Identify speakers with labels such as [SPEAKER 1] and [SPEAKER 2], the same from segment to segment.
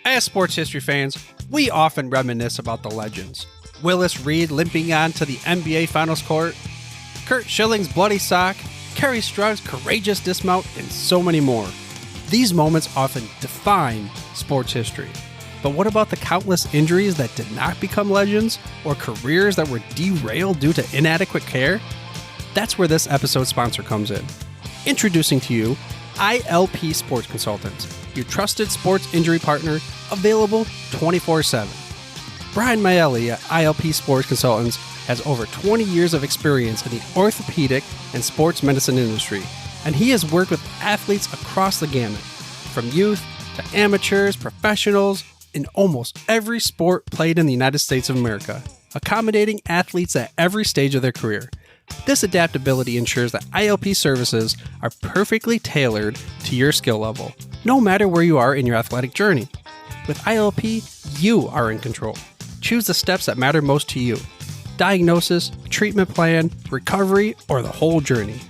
[SPEAKER 1] As sports history fans, we often reminisce about the legends. Willis Reed limping onto the NBA Finals court, Kurt Schilling's bloody sock, Kerry Strug's courageous dismount, and so many more. These moments often define sports history. But what about the countless injuries that did not become legends, or careers that were derailed due to inadequate care? That's where this episode's sponsor comes in. Introducing to you, ILP Sports Consultants, your trusted sports injury partner, available 24/7. Brian Maelli at ILP Sports Consultants has over 20 years of experience in the orthopedic and sports medicine industry, and he has worked with athletes across the gamut, from youth to amateurs, professionals, in almost every sport played in the United States of America, accommodating athletes at every stage of their career. This adaptability ensures that ILP services are perfectly tailored to your skill level, no matter where you are in your athletic journey. With ILP, you are in control. Choose the steps that matter most to you. Diagnosis, treatment plan, recovery, or the whole journey.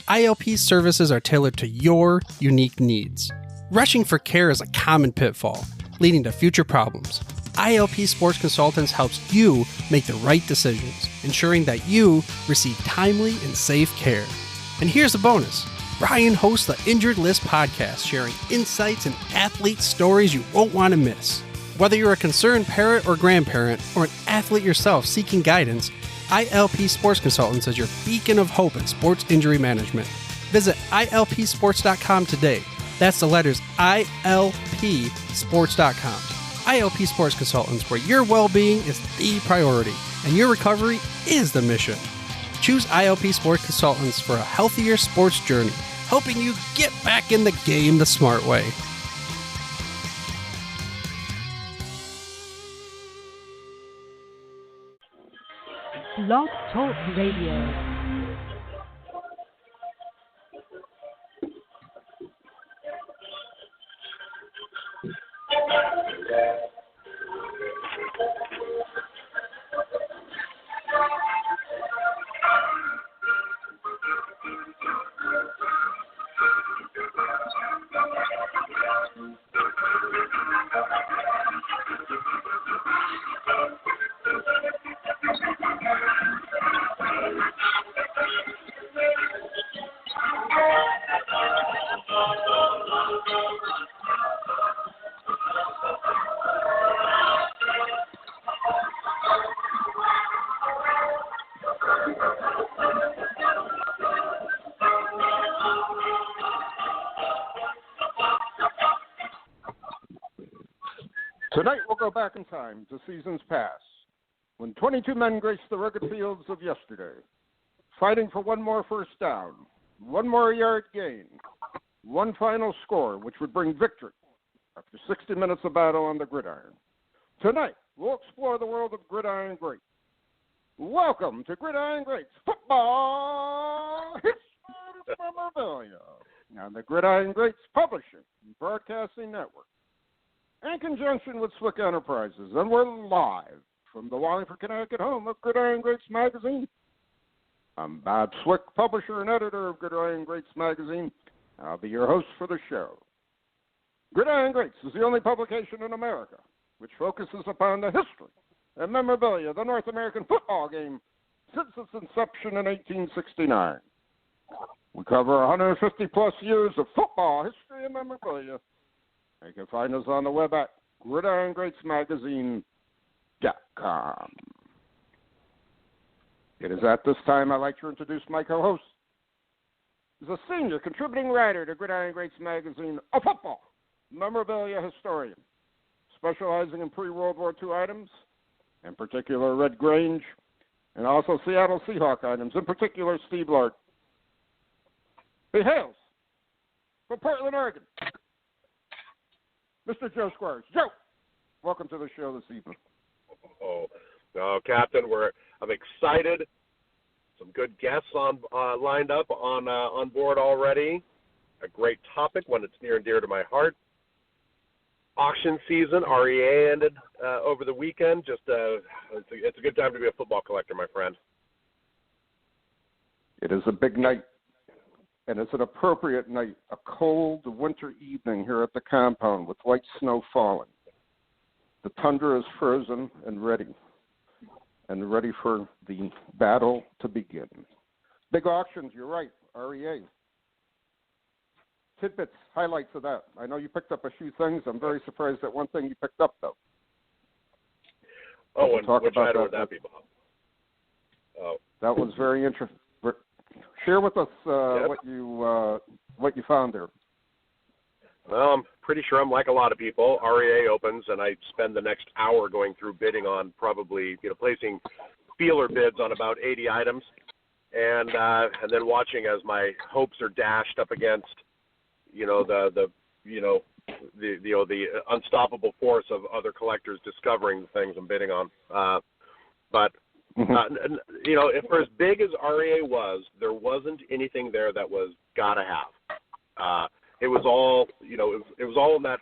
[SPEAKER 1] ILP services are tailored to your unique needs. Rushing for care is a common pitfall, leading to future problems. ILP Sports Consultants helps you make the right decisions, ensuring that you receive timely and safe care. And here's a bonus. Brian hosts the Injured List podcast, sharing insights and athlete stories you won't want to miss. Whether you're a concerned parent or grandparent, or an athlete yourself seeking guidance, ILP Sports Consultants is your beacon of hope in sports injury management. Visit ilpsports.com today. That's the letters ilpsports.com. ILP Sports Consultants, where your well-being is the priority and your recovery is the mission. Choose ILP Sports Consultants for a healthier sports journey, helping you get back in the game the smart way.
[SPEAKER 2] Blog Talk Radio.
[SPEAKER 3] Tonight we'll go back in time to seasons past, when 22 men graced the rugged fields of yesterday, fighting for one more first down, one more yard gain, one final score, which would bring victory after 60 minutes of battle on the gridiron. Tonight we'll explore the world of Gridiron Greats. Welcome to Gridiron Greats Football History Memorabilia on the Gridiron Greats Publishing and Broadcasting Network, in conjunction with Swick Enterprises, and we're live from the Wallingford, Connecticut home of Gridiron Greats Magazine. I'm Bob Swick, publisher and editor of Gridiron Greats Magazine. I'll be your host for the show. Gridiron Greats is the only publication in America which focuses upon the history and memorabilia of the North American football game since its inception in 1869. We cover 150-plus years of football history and memorabilia. You can find us on the web at gridirongreatsmagazine.com. It is at this time I'd like to introduce my co-host. He's a senior contributing writer to Gridiron Greats Magazine, a football memorabilia historian, specializing in pre-World War II items, in particular Red Grange, and also Seattle Seahawk items, in particular Steve Lard. He hails from Portland, Oregon, Mr. Joe Squires. Joe, welcome to the show this evening.
[SPEAKER 4] Oh, no, Captain, I'm excited. Some good guests lined up on board already. A great topic, one that's near and dear to my heart. Auction season, REA ended over the weekend. It's a good time to be a football collector, my friend.
[SPEAKER 3] It is a big night, and it's an appropriate night, a cold winter evening here at the compound with light snow falling. The tundra is frozen and ready for the battle to begin. Big auctions, you're right, REA. Tidbits, highlights of that. I know you picked up a few things. I'm very surprised at one thing you picked up, though.
[SPEAKER 4] Oh, and which item would that be, Bob? Oh.
[SPEAKER 3] That was very interesting. Share with us what you found there.
[SPEAKER 4] Well, I'm pretty sure I'm like a lot of people. REA opens, and I spend the next hour going through bidding on probably, placing feeler bids on about 80 items, and then watching as my hopes are dashed up against, the unstoppable force of other collectors discovering the things I'm bidding on. But for as big as REA was, there wasn't anything there that was gotta have. It was all, it was all in that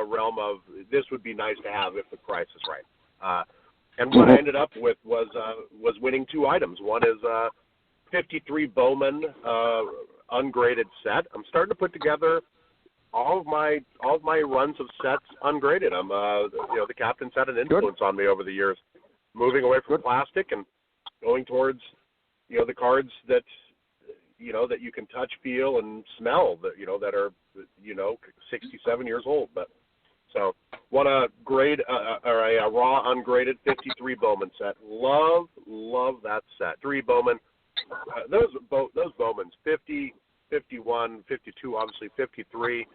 [SPEAKER 4] realm of this would be nice to have if the price is right. And what I ended up with was winning 2 items. One is 53 Bowman ungraded set. I'm starting to put together all of my runs of sets ungraded. I'm the captain's had an influence on me over the years, moving away from plastic and going towards the cards that that you can touch, feel, and smell, that are 67 years old. But so want a grade or a raw ungraded 53 Bowman set. Love that set. 3 Bowman. Those Bowmans, 50, 51, 52, obviously 53.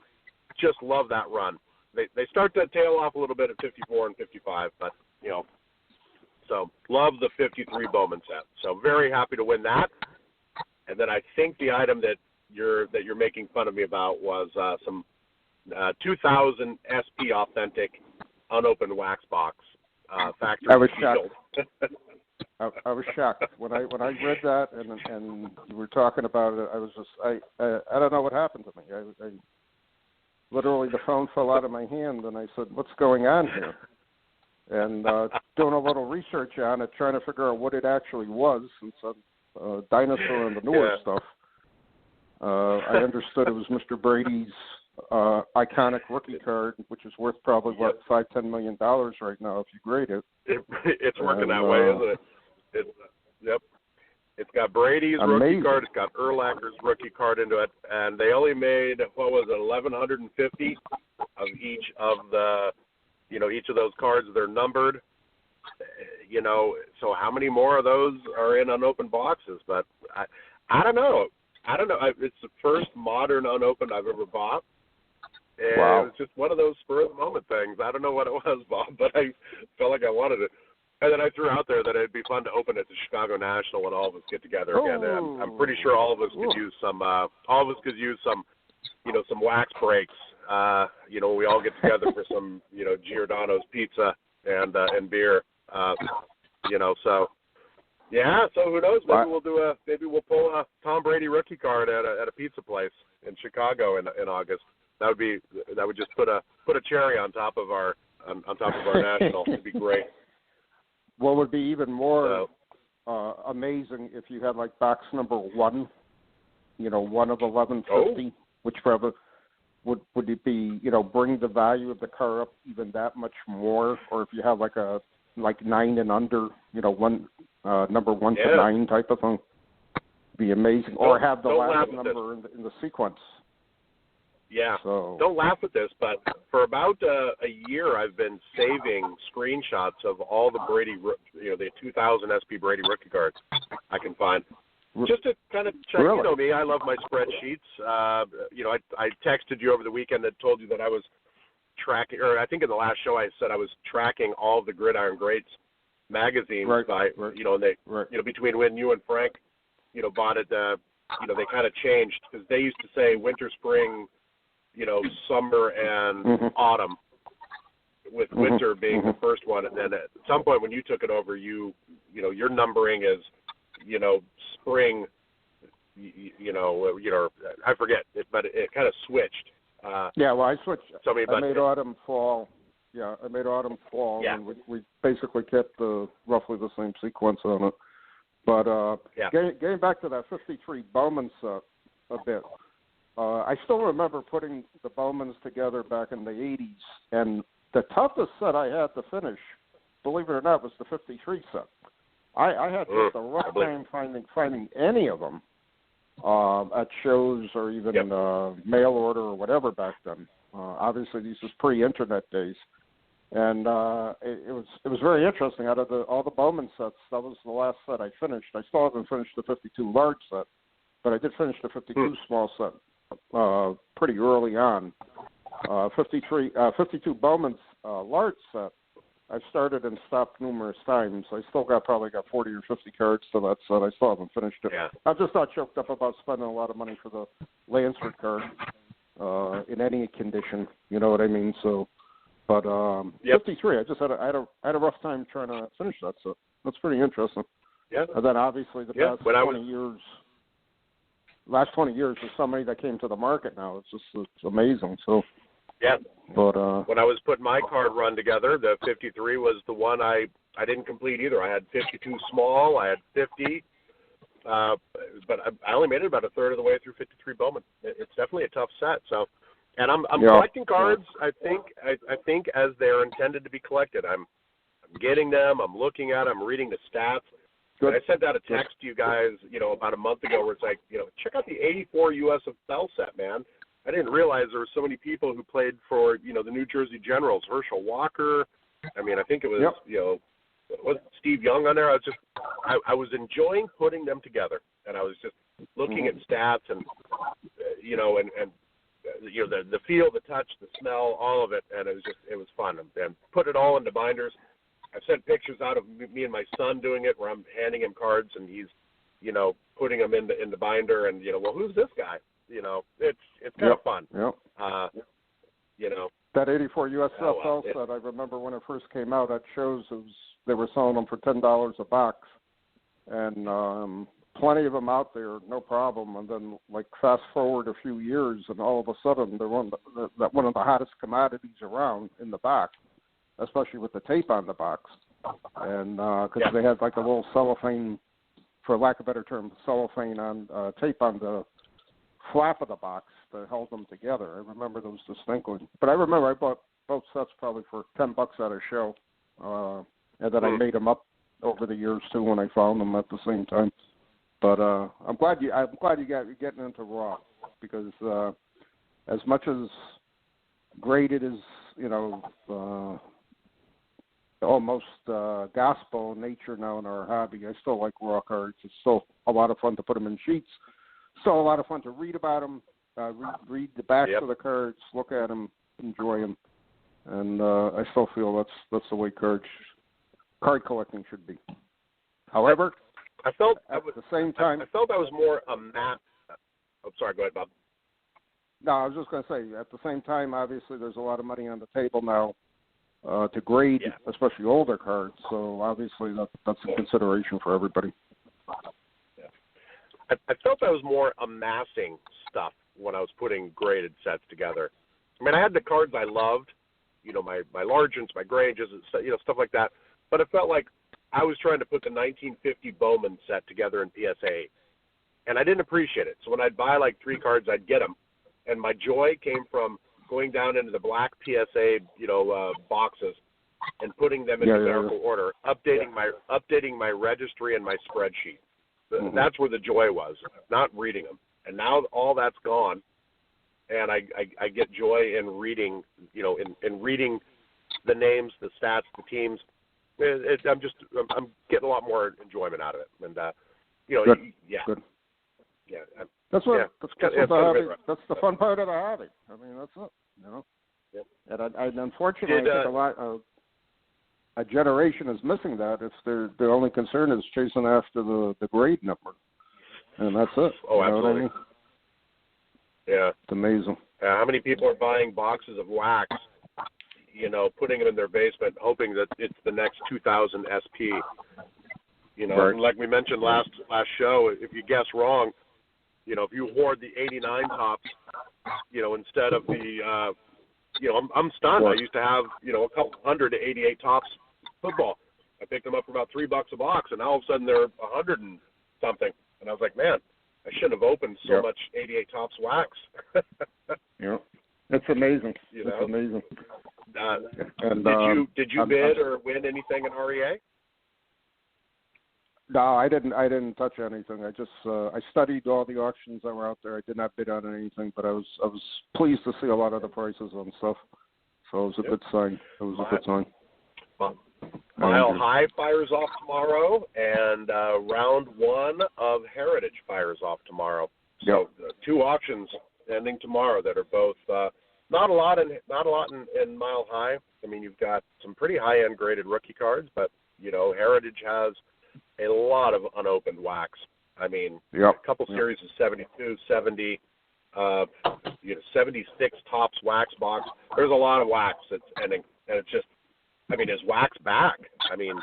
[SPEAKER 4] Just love that run. They start to tail off a little bit at 54 and 55, but so love the 53 Bowman set. So very happy to win that. And then I think the item that you're making fun of me about was some 2000 SP authentic unopened wax box factory.
[SPEAKER 3] I was shocked. I was shocked when I read that and you were talking about it. I was just I don't know what happened to me. I literally the phone fell out of my hand and I said, "What's going on here?" And doing a little research on it, trying to figure out what it actually was, since I'm dinosaur and the newer stuff. I understood it was Mr. Brady's iconic rookie card, which is worth probably $5-10 million right now if you grade it.
[SPEAKER 4] It's working that way, isn't it? Yep. It's got Brady's rookie card. It's got Urlacher's rookie card into it, and they only made 1,150 of each of the, each of those cards. They're numbered. So how many more of those are in unopened boxes? But I don't know. It's the first modern unopened I've ever bought. And It was just one of those spur of the moment things. I don't know what it was, Bob, but I felt like I wanted it. And then I threw out there that it'd be fun to open at the Chicago National when all of us get together again. And I'm pretty sure all of us could use some. Some wax breaks. When we all get together for some, Giordano's pizza and beer. So who knows? Maybe we'll pull a Tom Brady rookie card at a pizza place in Chicago in August. That would just put a cherry on top of our national. It'd be great.
[SPEAKER 3] What would be even more amazing if you had like box number 1, 1 of 1150, which probably would it be, bring the value of the car up even that much more, or if you have like 9 and under, number 1 to 9 type of thing, be amazing. Or have the last number in the sequence.
[SPEAKER 4] Yeah. So. Don't laugh at this, but for about a year, I've been saving screenshots of all the Brady, the 2000 SP Brady rookie cards I can find, just to kind of check.
[SPEAKER 3] Really?
[SPEAKER 4] You know me, I love my spreadsheets. I texted you over the weekend and told you that I was tracking, or I think in the last show I said I was tracking all of the Gridiron Greats magazines between when you and Frank, bought it. They kind of changed because they used to say winter, spring, summer and autumn, with winter being the first one, and then at some point when you took it over, your numbering is, spring, I forget, but it kind of switched.
[SPEAKER 3] I switched.
[SPEAKER 4] I
[SPEAKER 3] made autumn, fall. Yeah, I made autumn, fall, and we basically kept roughly the same sequence on it. But getting back to that 53 Bowman set a bit, I still remember putting the Bowmans together back in the 80s, and the toughest set I had to finish, believe it or not, was the 53 set. I had just a rough time finding any of them at shows or even mail order or whatever back then. Obviously, these was pre-internet days, and it was very interesting. Out of all the Bowman sets, that was the last set I finished. I still haven't finished the 52 large set, but I did finish the 52 small set pretty early on. 52 Bowman's large set, I've started and stopped numerous times. I still probably got 40 or 50 cards to that set. I still haven't finished it.
[SPEAKER 4] Yeah.
[SPEAKER 3] I'm just not choked up about spending a lot of money for the Lansford card in any condition. You know what I mean? So, but 53, I just had a rough time trying to finish that set. That's pretty interesting.
[SPEAKER 4] Yeah.
[SPEAKER 3] And then obviously the past 20 years. Last 20 years, there's so many that came to the market now. It's amazing. So.
[SPEAKER 4] Yeah.
[SPEAKER 3] But
[SPEAKER 4] when I was putting my card run together, the 53 was the one I didn't complete either. I had 52 small, I had 50, but I only made it about a third of the way through 53 Bowman. It's definitely a tough set. So, and I'm collecting cards. I think as they're intended to be collected. I'm getting them. I'm looking at them. I'm reading the stats. And I sent out a text to you guys, about a month ago where it's like, check out the 84 U.S. of Bell set, man. I didn't realize there were so many people who played for, the New Jersey Generals, Herschel Walker. I mean, I think it was, was Steve Young on there. I was enjoying putting them together, and I was just looking at stats and, the feel, the touch, the smell, all of it, and it was fun. And put it all into binders. I've sent pictures out of me and my son doing it where I'm handing him cards and he's, putting them in the binder and, well, who's this guy? It's kind of fun.
[SPEAKER 3] Yep. That 84 USFL set, I remember when it first came out at shows, they were selling them for $10 a box. And plenty of them out there, no problem. And then, fast forward a few years, and all of a sudden, they're one of the hottest commodities around in the box, especially with the tape on the box. And because they had, a little cellophane, for lack of a better term, cellophane on tape on the flap of the box that held them together. I remember those distinctly. But I remember I bought both sets probably for $10 at a show, and then I made them up over the years too when I found them at the same time. But I'm glad you're getting into Raw because as much as great it is, almost gospel nature now in our hobby, I still like Raw cards. It's still a lot of fun to put them in sheets. Still a lot of fun to read about them, read the backs of the cards, look at them, enjoy them, and I still feel that's the way card collecting should be. However,
[SPEAKER 4] I felt
[SPEAKER 3] at the same time,
[SPEAKER 4] I felt I was more a map. Oh, sorry, go ahead, Bob.
[SPEAKER 3] No, I was just going to say, at the same time, obviously there's a lot of money on the table now to grade, especially older cards. So obviously that's a consideration for everybody.
[SPEAKER 4] I felt I was more amassing stuff when I was putting graded sets together. I mean, I had the cards I loved, my Largents, my Granges, stuff like that. But it felt like I was trying to put the 1950 Bowman set together in PSA, and I didn't appreciate it. So when I'd buy 3 cards, I'd get them, and my joy came from going down into the black PSA, boxes, and putting them in numerical order, updating my registry and my spreadsheet. That's where the joy was, not reading them. And now all that's gone, and I get joy in reading, in reading the names, the stats, the teams. I'm getting a lot more enjoyment out of it. And
[SPEAKER 3] Good.
[SPEAKER 4] Yeah.
[SPEAKER 3] Good.
[SPEAKER 4] Yeah.
[SPEAKER 3] That's the fun part of the hobby. I mean, that's it.
[SPEAKER 4] Yeah.
[SPEAKER 3] And unfortunately, I think a generation is missing that. It's their only concern is chasing after the grade number, and that's it.
[SPEAKER 4] Oh, absolutely.
[SPEAKER 3] What I mean?
[SPEAKER 4] Yeah,
[SPEAKER 3] it's amazing.
[SPEAKER 4] How many people are buying boxes of wax, putting it in their basement, hoping that it's the next 2000 SP.
[SPEAKER 3] Right.
[SPEAKER 4] And like we mentioned last show, if you guess wrong, if you hoard the 89 tops, instead of the I'm stunned. I used to have, a couple hundred to 88 tops football. I picked them up for about $3 a box, and now all of a sudden they're 100 and something. And I was like, man, I shouldn't have opened so much 88 tops wax.
[SPEAKER 3] It's amazing. It's amazing. And
[SPEAKER 4] did you bid or win anything in REA?
[SPEAKER 3] No, I didn't touch anything. I just I studied all the auctions that were out there. I did not bid on anything, but I was pleased to see a lot of the prices on stuff. So it was a good sign. It was a good sign.
[SPEAKER 4] Mile High fires off tomorrow, and round one of Heritage fires off tomorrow. So two auctions ending tomorrow that are both not a lot in Mile High. I mean, you've got some pretty high end graded rookie cards, but Heritage has a lot of unopened wax. I mean, a couple series of 72, 70, 76 tops wax box. There's a lot of wax that's ending, and it's just, I mean, is wax back? I mean,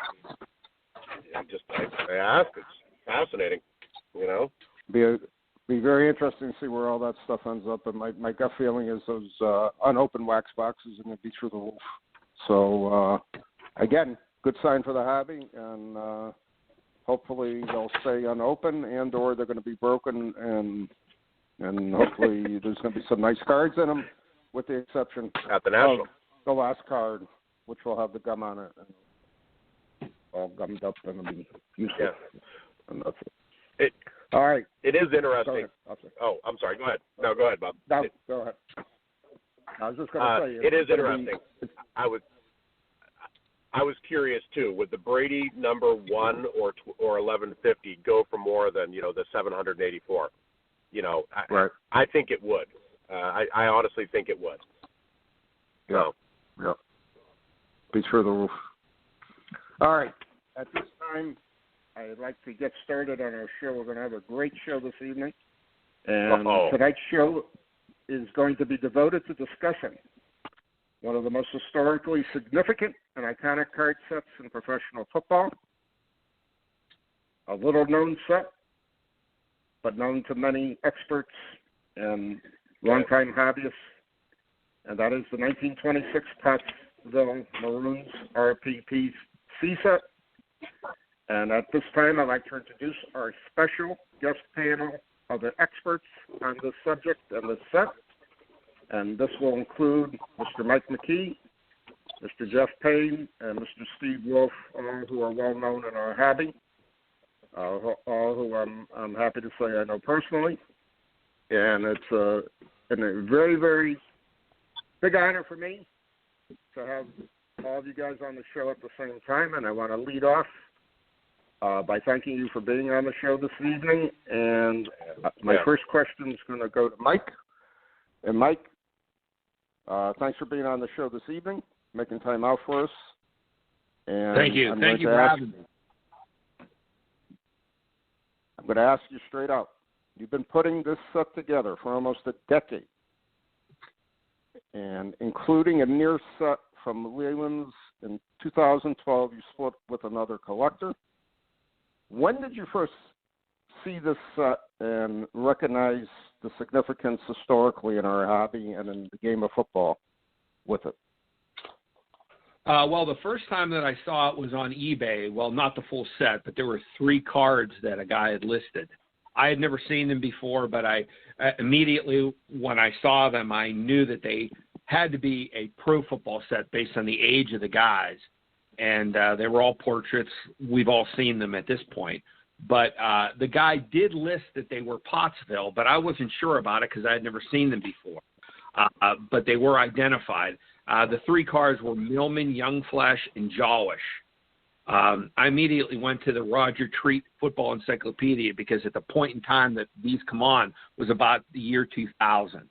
[SPEAKER 4] I ask. It's fascinating,
[SPEAKER 3] Be very interesting to see where all that stuff ends up. And my gut feeling is those unopened wax boxes are going to be through the roof. So again, good sign for the hobby, and hopefully they'll stay unopened, and/or they're going to be broken, and hopefully there's going to be some nice cards in them, with the exception
[SPEAKER 4] at the National.
[SPEAKER 3] Of the last card, which will have the gum on it, and all gummed up and it'll be useful.
[SPEAKER 4] Yeah.
[SPEAKER 3] And that's it. All right.
[SPEAKER 4] It is interesting. Oh, I'm sorry. Go ahead. No, go ahead, Bob.
[SPEAKER 3] No, go ahead. I was just going to say.
[SPEAKER 4] It is interesting. I was curious too. Would the Brady number 1 or 1150 go for more than the 784?
[SPEAKER 3] Right.
[SPEAKER 4] I think it would. I honestly think it would.
[SPEAKER 3] Yeah. Yeah. Be through the roof. All right. At this time, I'd like to get started on our show. We're going to have a great show this evening, and tonight's show is going to be devoted to discussing one of the most historically significant and iconic card sets in professional football, a little-known set, but known to many experts and longtime hobbyists, and that is the 1926 Pottsville Maroons RPP C set. And at this time, I'd like to introduce our special guest panel of experts on this subject and this set. And this will include Mr. Mike McKee, Mr. Jeff Payne, and Mr. Steve Wolf, all who are well known in our hobby, all who I'm happy to say I know personally. And it's a very, very big honor for me to have all of you guys on the show at the same time. And I want to lead off by thanking you for being on the show this evening. And my first question is going to go to Mike. And Mike, thanks for being on the show this evening, making time out for us. And
[SPEAKER 5] thank you. Thank you for having me.
[SPEAKER 3] I'm going to ask you straight out. You've been putting this set together for almost a decade, and including a near set from Leland's in 2012, you split with another collector. When did you first see this set and recognize the significance historically in our hobby and in the game of football with it?
[SPEAKER 5] Well, the first time that I saw it was on eBay. Well, not the full set, but there were 3 cards that a guy had listed. I had never seen them before, but I immediately, when I saw them, I knew that they had to be a pro football set based on the age of the guys. And they were all portraits. We've all seen them at this point. But the guy did list that they were Pottsville, but I wasn't sure about it because I had never seen them before. But they were identified. The 3 cards were Millman, Youngflesh, and Jawish. I immediately went to the Roger Treat Football Encyclopedia because at the point in time that these come on was about the year 2000.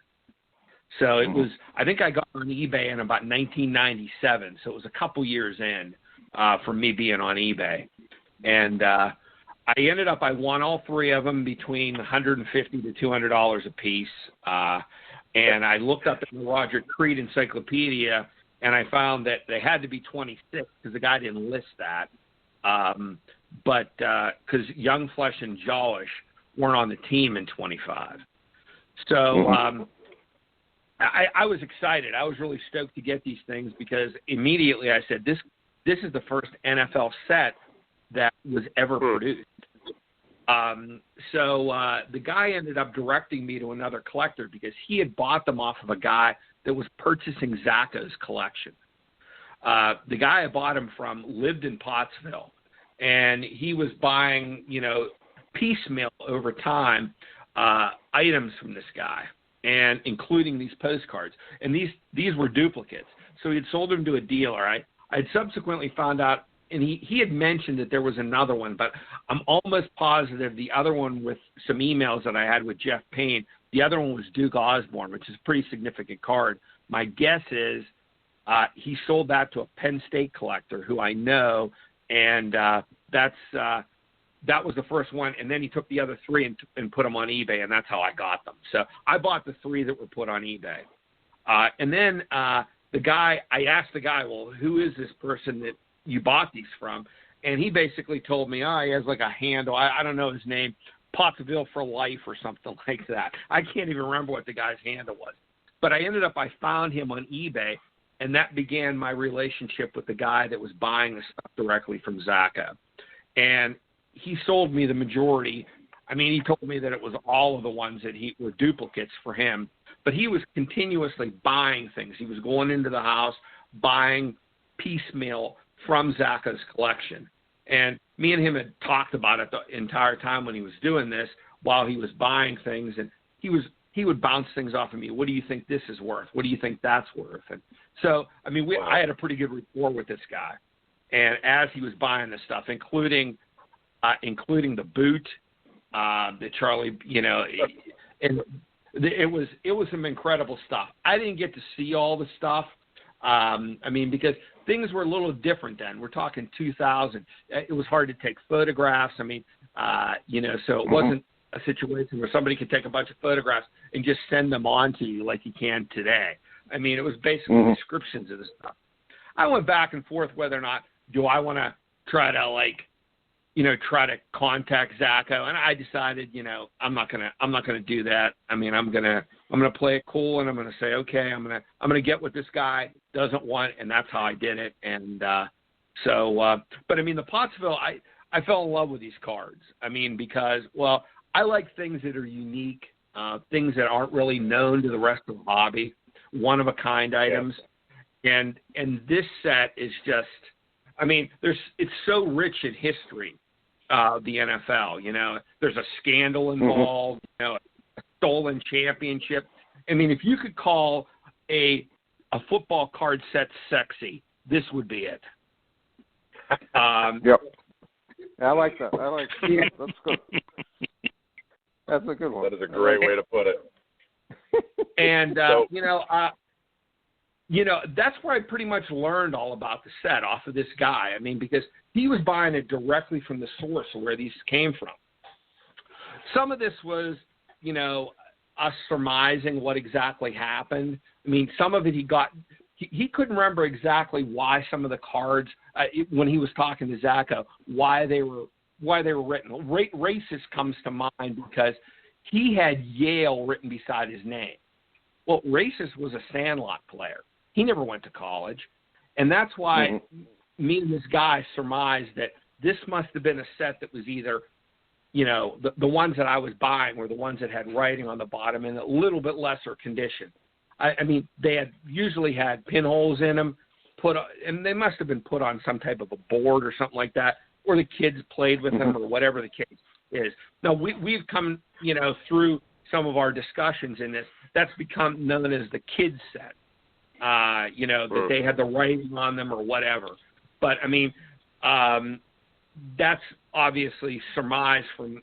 [SPEAKER 5] So it was, I think I got on eBay in about 1997. So it was a couple years in for me being on eBay. And I won all 3 of them between $150 to $200 a piece. And I looked up in the Roger Treat Encyclopedia, and I found that they had to be 26 because the guy didn't list that. But because Youngflesh and Jawish weren't on the team in 25. So I was excited. I was really stoked to get these things because immediately I said, this is the first NFL set that was ever produced. So the guy ended up directing me to another collector because he had bought them off of a guy that was purchasing Zacca's collection. the guy I bought him from lived in Pottsville, and he was buying, piecemeal over time items from this guy, and including these postcards. And these were duplicates. So he had sold them to a dealer. I had subsequently found out, and he had mentioned that there was another one, but I'm almost positive the other one, with some emails that I had with Jeff Payne, the other one was Duke Osborne, which is a pretty significant card. My guess is he sold that to a Penn State collector who I know, and that was the first one. And then he took the other three and put them on eBay, and that's how I got them. So I bought the three that were put on eBay. And then I asked the guy, well, who is this person that you bought these from? And he basically told me, he has like a handle. I don't know his name, Pottsville for Life or something like that. I can't even remember what the guy's handle was. But I found him on eBay, and that began my relationship with the guy that was buying the stuff directly from Zacco. And he sold me the majority. I mean, he told me that it was all of the ones that were duplicates for him, but he was continuously buying things. He was going into the house, buying piecemeal from Zacco's collection. And me and him had talked about it the entire time when he was doing this, while he was buying things, and he would bounce things off of me. What do you think this is worth? What do you think that's worth? And so, I mean, I had a pretty good rapport with this guy. And as he was buying this stuff, including the boot that Charlie, and it was some incredible stuff. I didn't get to see all the stuff. Because things were a little different then. We're talking 2000. It was hard to take photographs. So it wasn't a situation where somebody could take a bunch of photographs and just send them on to you like you can today. I mean, it was basically descriptions of the stuff. I went back and forth whether or not do I want to try to contact Zacco, and I decided, I'm not gonna do that. I mean, I'm gonna play it cool, and I'm gonna say, okay, I'm gonna get what this guy doesn't want, and that's how I did it. And but I mean, the Pottsville, I fell in love with these cards. I mean, because I like things that are unique, things that aren't really known to the rest of the hobby, one of a kind items, and this set is just, I mean, it's so rich in history. The NFL, there's a scandal involved, a stolen championship. I mean, if you could call a football card set sexy, this would be it.
[SPEAKER 3] Yep. I like that. That's good. That's a good one.
[SPEAKER 4] That is a great way to put it.
[SPEAKER 5] And, that's where I pretty much learned all about the set off of this guy. I mean, because he was buying it directly from the source of where these came from. Some of this was, us surmising what exactly happened. I mean, some of it he couldn't remember exactly why some of the cards, when he was talking to Zacco, why they were written. Racist comes to mind because he had Yale written beside his name. Well, Racist was a Sandlot player. He never went to college. And that's why me and this guy surmised that this must have been a set that was either, the ones that I was buying were the ones that had writing on the bottom in a little bit lesser condition. I mean, they usually had pinholes in them, and they must have been put on some type of a board or something like that, or the kids played with them or whatever the case is. Now, we've come, through some of our discussions in this, that's become known as the kids set, that they had the writing on them or whatever. But, I mean, that's obviously surmised from,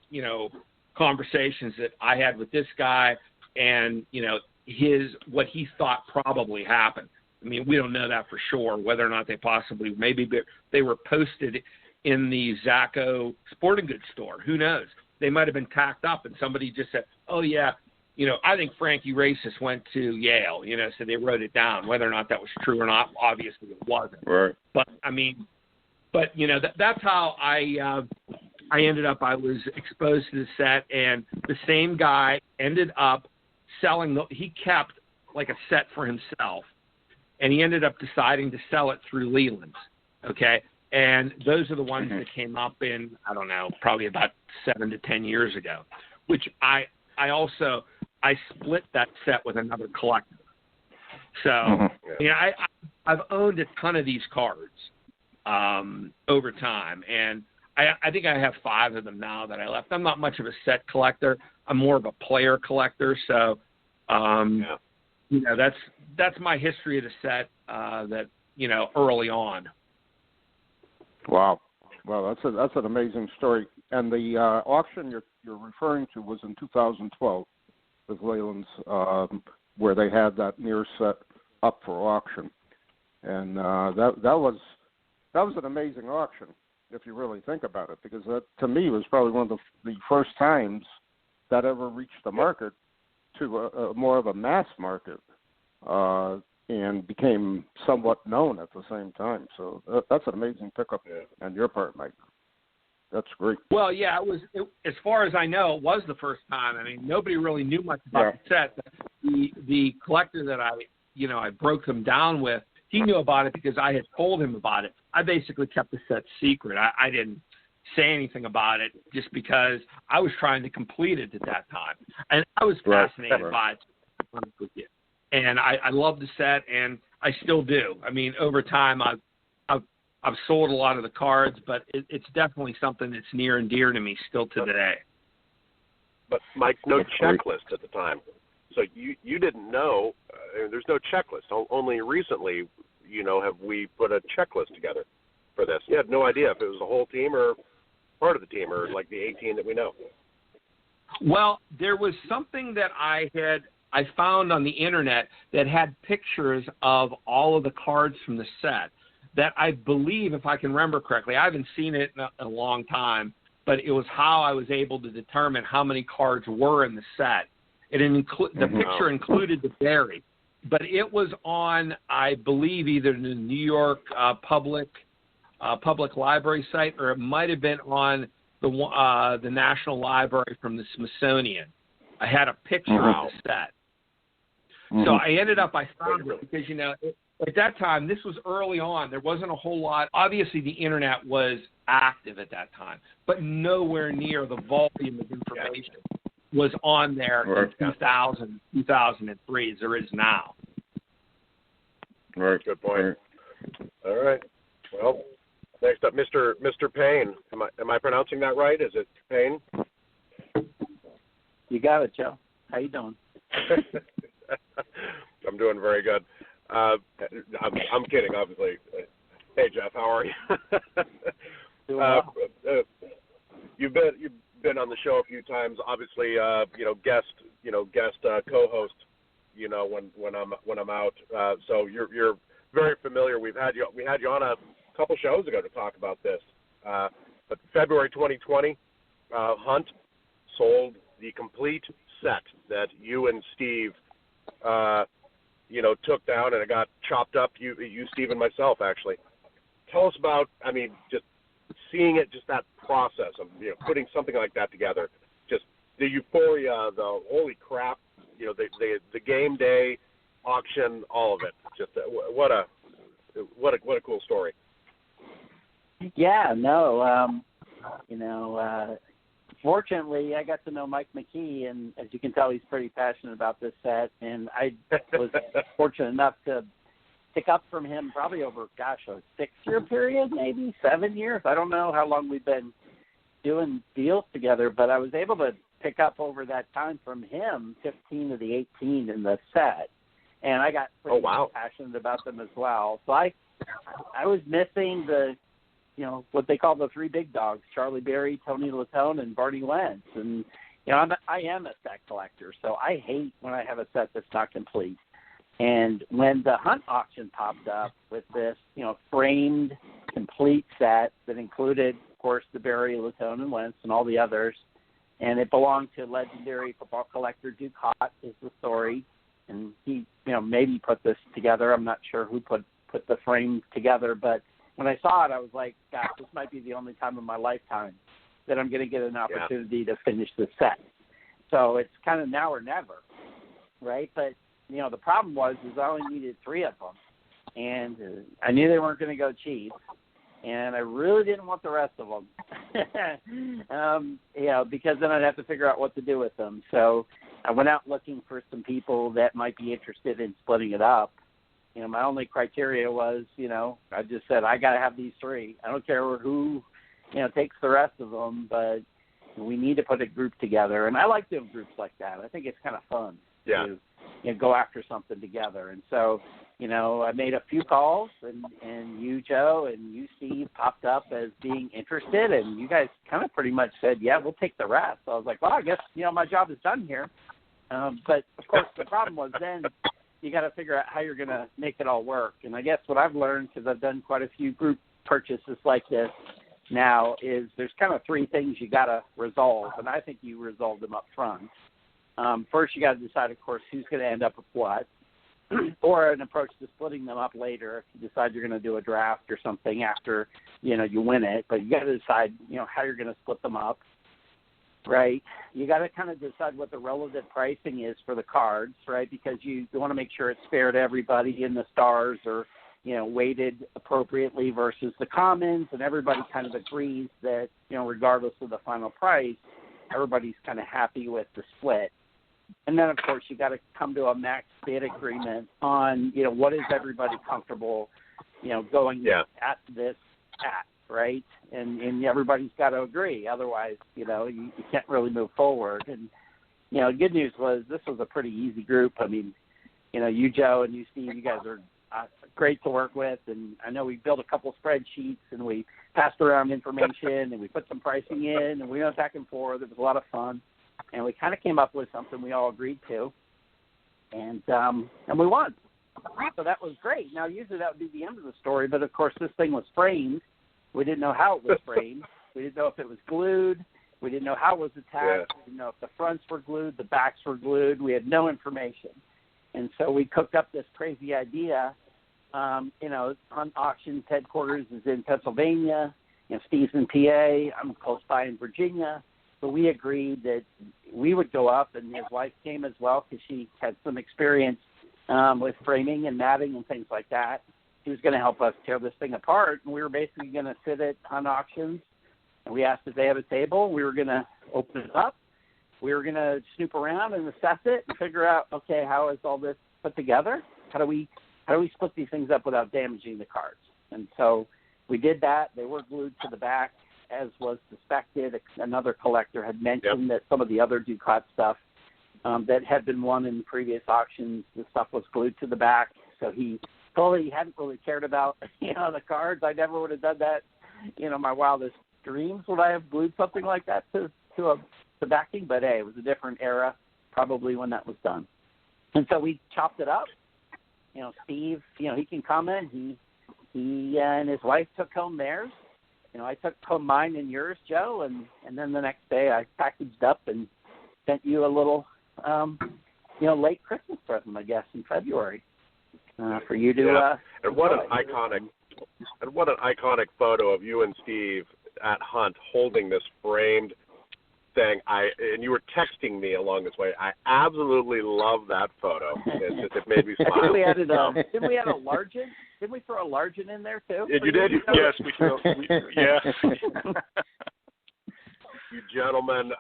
[SPEAKER 5] conversations that I had with this guy and, what he thought probably happened. I mean, we don't know that for sure, whether or not maybe they were posted in the Zacco sporting goods store. Who knows? They might have been tacked up and somebody just said, oh, yeah, I think Frankie Racist went to Yale, so they wrote it down. Whether or not that was true or not, obviously it wasn't.
[SPEAKER 4] Right.
[SPEAKER 5] But, I mean, that's how I ended up. I was exposed to the set, and the same guy ended up selling. He kept like a set for himself, and he ended up deciding to sell it through Leland's. Okay, and those are the ones that came up in, I don't know, probably about 7 to 10 years ago. Which I split that set with another collector. So I've owned a ton of these cards over time, and I think I have 5 of them now that I left. I'm not much of a set collector. I'm more of a player collector. So, that's my history of the set. That early on.
[SPEAKER 3] Wow, well, that's an amazing story. And the auction you're referring to was in 2012 with Leyland's, where they had that near set up for auction, and that was an amazing auction if you really think about it, because that to me was probably one of the first times that ever reached the market to a more of a mass market, and became somewhat known at the same time. So that's an amazing pickup on your part, Mike. That's great.
[SPEAKER 5] Well, yeah, as far as I know, it was the first time. I mean, nobody really knew much about the set. The collector that I broke them down with, he knew about it because I had told him about it. I basically kept the set secret. I didn't say anything about it just because I was trying to complete it at that time. And I was fascinated by it, to be honest with you. And I love the set, and I still do. I mean, over time, I've sold a lot of the cards, but it's definitely something that's near and dear to me still to today.
[SPEAKER 4] But Mike, no checklist at the time, so you didn't know. There's no checklist. Only recently, have we put a checklist together for this. You had no idea if it was the whole team or part of the team or like the 18 that we know.
[SPEAKER 5] Well, there was something that I found on the internet that had pictures of all of the cards from the set that I believe, if I can remember correctly, I haven't seen it in a long time, but it was how I was able to determine how many cards were in the set. The picture included the Barry, but it was on, I believe, either the New York public library site, or it might have been on the National Library from the Smithsonian. I had a picture of the set. So I found it because, at that time, this was early on. There wasn't a whole lot. Obviously, the internet was active at that time, but nowhere near the volume of information was on there in 2000, 2003 as there is now.
[SPEAKER 4] Right. Good point. All right. Well, next up, Mr. Payne. Am I pronouncing that right? Is it Payne?
[SPEAKER 6] You got it, Joe. How you doing?
[SPEAKER 4] I'm doing very good. I'm kidding, obviously. Hey, Jeff, how are you? You've been on the show a few times. Obviously, guest co-host. When I'm out. So you're very familiar. We had you on a couple shows ago to talk about this. But February 2020, Hunt sold the complete set that you and Steve, took down, and it got chopped up. You, Steve, and myself, actually. Tell us about, just seeing it, just that process of, putting something like that together. Just the euphoria, the holy crap, the game day auction, all of it. Just what a cool story.
[SPEAKER 6] Yeah, no, fortunately, I got to know Mike McKee, and as you can tell, he's pretty passionate about this set. And I was fortunate enough to pick up from him probably over, a 6-year period, maybe 7 years. I don't know how long we've been doing deals together, but I was able to pick up over that time from him 15 of the 18 in the set. And I got pretty passionate about them as well. So I was missing the, what they call the 3 big dogs, Charlie Berry, Tony Latone, and Barney Wentz. And, I am a set collector, so I hate when I have a set that's not complete. And when the Hunt auction popped up with this, framed, complete set that included, of course, the Berry, Latone, and Wentz and all the others, and it belonged to legendary football collector Ducat is the story. And he, maybe put this together. I'm not sure who put the frame together, but when I saw it, I was like, gosh, this might be the only time in my lifetime that I'm going to get an opportunity to finish this set. So it's kind of now or never, right? But, the problem was I only needed 3 of them, and I knew they weren't going to go cheap, and I really didn't want the rest of them, because then I'd have to figure out what to do with them. So I went out looking for some people that might be interested in splitting it up, my only criteria was, I just said, I got to have these 3. I don't care who, takes the rest of them, but we need to put a group together. And I like doing groups like that. I think it's kind of fun to go after something together. And so, I made a few calls, and you, Joe, and you, Steve, popped up as being interested, and you guys kind of pretty much said, yeah, we'll take the rest. So I was like, well, I guess, my job is done here. But, of course, the problem was then you got to figure out how you're going to make it all work. And I guess what I've learned, because I've done quite a few group purchases like this now, is there's kind of 3 things you got to resolve, and I think you resolved them up front. First, you got to decide, of course, who's going to end up with what, or an approach to splitting them up later if you decide you're going to do a draft or something after, you win it. But you got to decide, how you're going to split them up, right? You got to kind of decide what the relative pricing is for the cards, right? Because you want to make sure it's fair to everybody, in the stars are, weighted appropriately versus the commons, and everybody kind of agrees that, regardless of the final price, everybody's kind of happy with the split. And then, of course, you got to come to a max bid agreement on, what is everybody comfortable, going at this at, right? And everybody's got to agree. Otherwise, you can't really move forward. And, the good news was this was a pretty easy group. I mean, you, Joe, and you, Steve, you guys are great to work with. And I know we built a couple spreadsheets, and we passed around information, and we put some pricing in, and we went back and forth. It was a lot of fun. And we kind of came up with something we all agreed to, and we won. So that was great. Now, usually that would be the end of the story, but, of course, this thing was framed. We didn't know how it was framed. We didn't know if it was glued. We didn't know how it was attached. We didn't know if the fronts were glued, the backs were glued. We had no information. And so we cooked up this crazy idea. On Auctions headquarters is in Pennsylvania. Steve's in PA. I'm close by in Virginia. So we agreed that we would go up, and his wife came as well because she had some experience with framing and matting and things like that. She was going to help us tear this thing apart, and we were basically going to sit at Hunt Auctions, and we asked if they had a table. We were going to open it up. We were going to snoop around and assess it and figure out, okay, how is all this put together? How do we split these things up without damaging the cards? And so we did that. They were glued to the back, as was suspected. Another collector had mentioned that some of the other Ducat stuff that had been won in previous auctions, the stuff was glued to the back. So he hadn't really cared about, the cards. I never would have done that, my wildest dreams would I have glued something like that to backing. But, hey, it was a different era probably when that was done. And so we chopped it up. Steve, he can comment. He and his wife took home theirs. I took home mine and yours, Joe, and then the next day I packaged up and sent you a little, late Christmas present, I guess, in February for you to.
[SPEAKER 4] And what an iconic photo of you and Steve at Hunt holding this framed thing. And you were texting me along this way. I absolutely love that photo. It made me smile.
[SPEAKER 6] I think we added didn't we add a Largent? Didn't we throw a Largent in there too?
[SPEAKER 4] You did?
[SPEAKER 7] Yes, we threw. Yeah. You gentlemen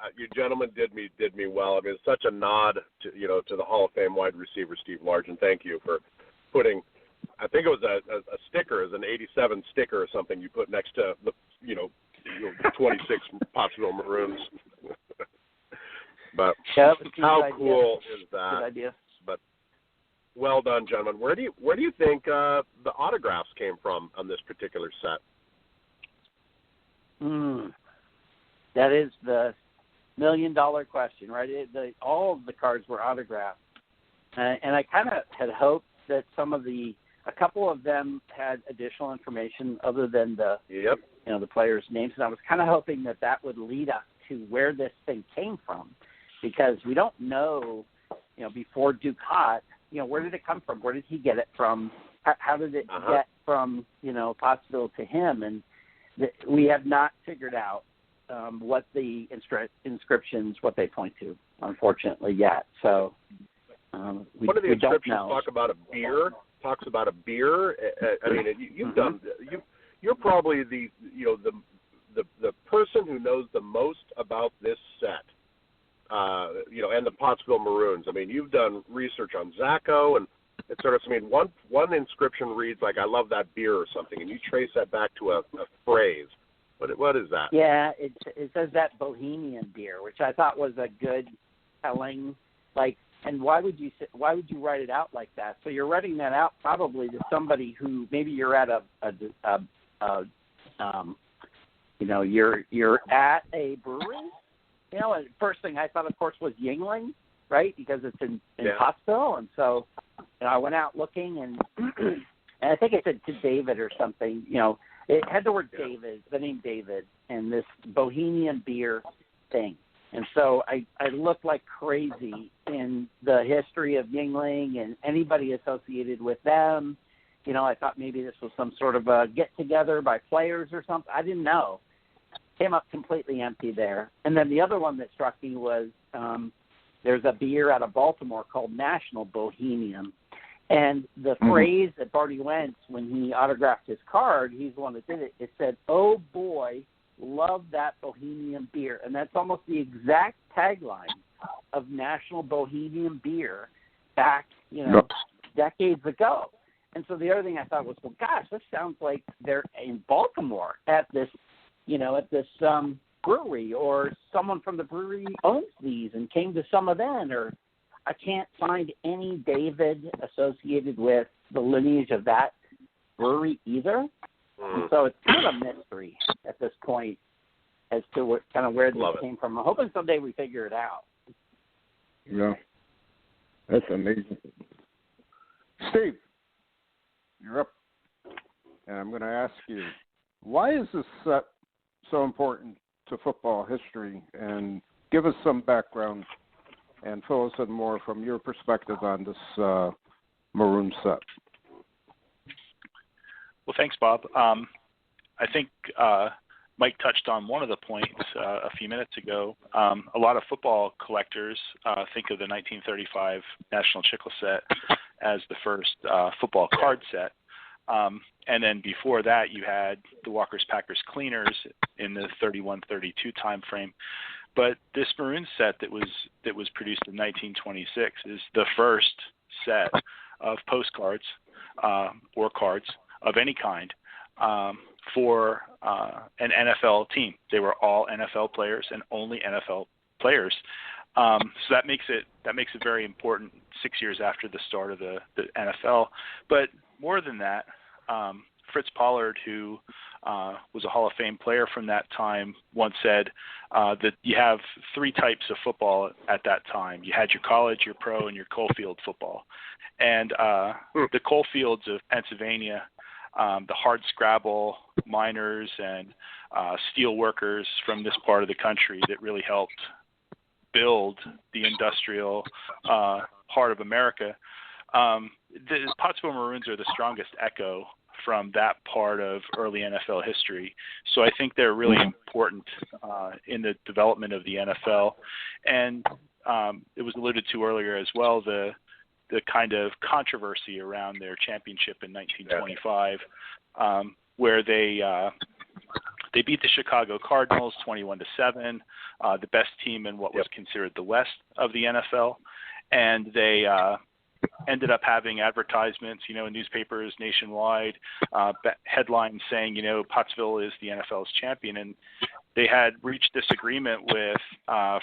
[SPEAKER 7] did me well. I mean, it's such a nod to to the Hall of Fame wide receiver Steve Largent. Thank you for putting. I think it was a sticker, as an '87 sticker or something you put next to the 26 Pottsville Maroons. But how cool is that?
[SPEAKER 6] Good idea.
[SPEAKER 4] But well done, gentlemen. Where do you think the autographs came from on this particular set?
[SPEAKER 6] That is the $1 million question, right? All of the cards were autographed, and I kind of had hoped that a couple of them had additional information other than the players' names, and I was kind of hoping that would lead us to where this thing came from, because we don't know, before Ducat, where did it come from? Where did he get it from? How did it get from, Pottsville to him? And we have not figured out what the inscriptions, what they point to, unfortunately, yet. So we
[SPEAKER 4] One of the
[SPEAKER 6] we don't
[SPEAKER 4] inscriptions
[SPEAKER 6] know.
[SPEAKER 4] talks about a beer. I mean, you're probably the person who knows the most about this set, and the Pottsville Maroons. I mean, you've done research on Zacco, and it
[SPEAKER 7] sort of, I mean, one inscription reads like, I love that beer or something, and you trace that back to a phrase. What is that?
[SPEAKER 6] Yeah, it says that Bohemian beer, which I thought was a good telling. Like, and why would you write it out like that? So you're writing that out probably to somebody who maybe you're at you're at a brewery. You know, and first thing I thought, of course, was Yingling, right? Because it's in Pottsville, and so I went out looking, and and I think I said to David or something. You know, it had the word David, the name David, and this Bohemian beer thing. And so I looked like crazy in the history of Yingling and anybody associated with them. You know, I thought maybe this was some sort of a get-together by players or something. I didn't know. Came up completely empty there. And then the other one that struck me was there's a beer out of Baltimore called National Bohemian. And the phrase that Barty Wentz, when he autographed his card, he's the one that did it, it said, "Oh, boy, love that Bohemian beer." And that's almost the exact tagline of National Bohemian Beer back, decades ago. And so the other thing I thought was, well, gosh, this sounds like they're in Baltimore at this, brewery, or someone from the brewery owns these and came to some event, or I can't find any David associated with the lineage of that brewery either. And so it's kind of a mystery at this point as to where this came from. I'm hoping someday we figure it out.
[SPEAKER 3] Yeah, that's amazing. Steve, you're up, and I'm going to ask you, why is this set so important to football history? And give us some background and fill us in more from your perspective on this maroon set.
[SPEAKER 8] Well, thanks, Bob. I think Mike touched on one of the points a few minutes ago. A lot of football collectors think of the 1935 National Chickle set as the first football card set. And then before that, you had the Walker's Packers Cleaners in the 31-32 time frame. But this maroon set that was produced in 1926 is the first set of postcards or cards of any kind for an NFL team. They were all NFL players and only NFL players. So that makes it very important 6 years after the start of the NFL. But more than that, Fritz Pollard, who was a Hall of Fame player from that time, once said that you have three types of football at that time. You had your college, your pro, and your coalfield football. And the coalfields of Pennsylvania, the hard scrabble miners and steel workers from this part of the country that really helped build the industrial part of America. The Pottsville Maroons are the strongest echo from that part of early NFL history. So I think they're really important in the development of the NFL. And it was alluded to earlier as well, the kind of controversy around their championship in 1925, where they beat the Chicago Cardinals 21-7, the best team in what was considered the West of the NFL. And they ended up having advertisements, in newspapers nationwide, headlines saying, Pottsville is the NFL's champion. And they had reached this agreement with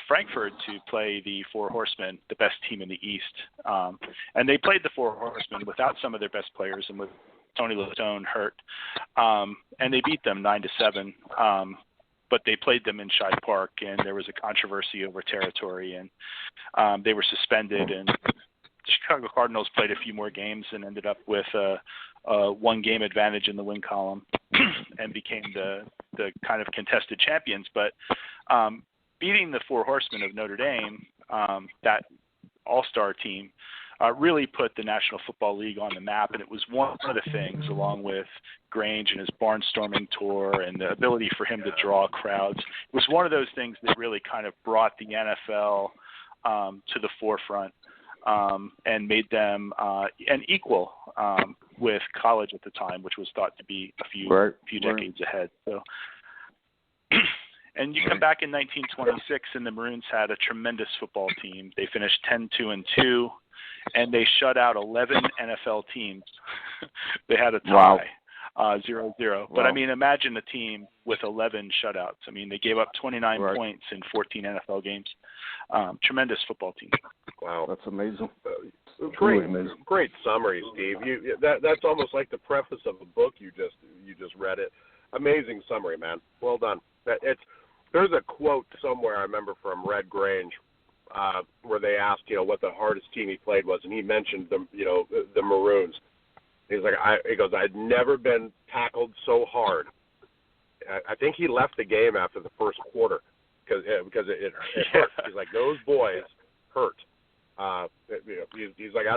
[SPEAKER 8] Frankfurt to play the Four Horsemen, the best team in the East. And they played the Four Horsemen without some of their best players and with Tony Latone hurt. And they beat them 9-7. But they played them in Shibe Park, and there was a controversy over territory, and they were suspended. And the Chicago Cardinals played a few more games and ended up with a one-game advantage in the win column and became the kind of contested champions. But beating the Four Horsemen of Notre Dame, that all-star team, really put the National Football League on the map, and it was one of the things, along with Grange and his barnstorming tour and the ability for him to draw crowds. It was one of those things that really kind of brought the NFL to the forefront and made them an equal with college at the time, which was thought to be a few decades ahead. So, and you come back in 1926, and the Maroons had a tremendous football team. They finished 10-2-2. and they shut out 11 NFL teams. They had a tie.
[SPEAKER 6] Wow.
[SPEAKER 8] 0-0.
[SPEAKER 6] Wow.
[SPEAKER 8] But, I mean, imagine a team with 11 shutouts. I mean, they gave up 29
[SPEAKER 3] Right.
[SPEAKER 8] points in 14 NFL games. Tremendous football team.
[SPEAKER 7] Wow.
[SPEAKER 3] That's amazing.
[SPEAKER 7] Great,
[SPEAKER 3] Really amazing.
[SPEAKER 7] great summary, Steve. That's almost like the preface of a book you just read it. Amazing summary, man. Well done. There's a quote somewhere I remember from Red Grange where they asked, what the hardest team he played was, and he mentioned the Maroons. He's like, he goes, I'd never been tackled so hard. I think he left the game after the first quarter because it hurt. He's like, those boys hurt. He's like,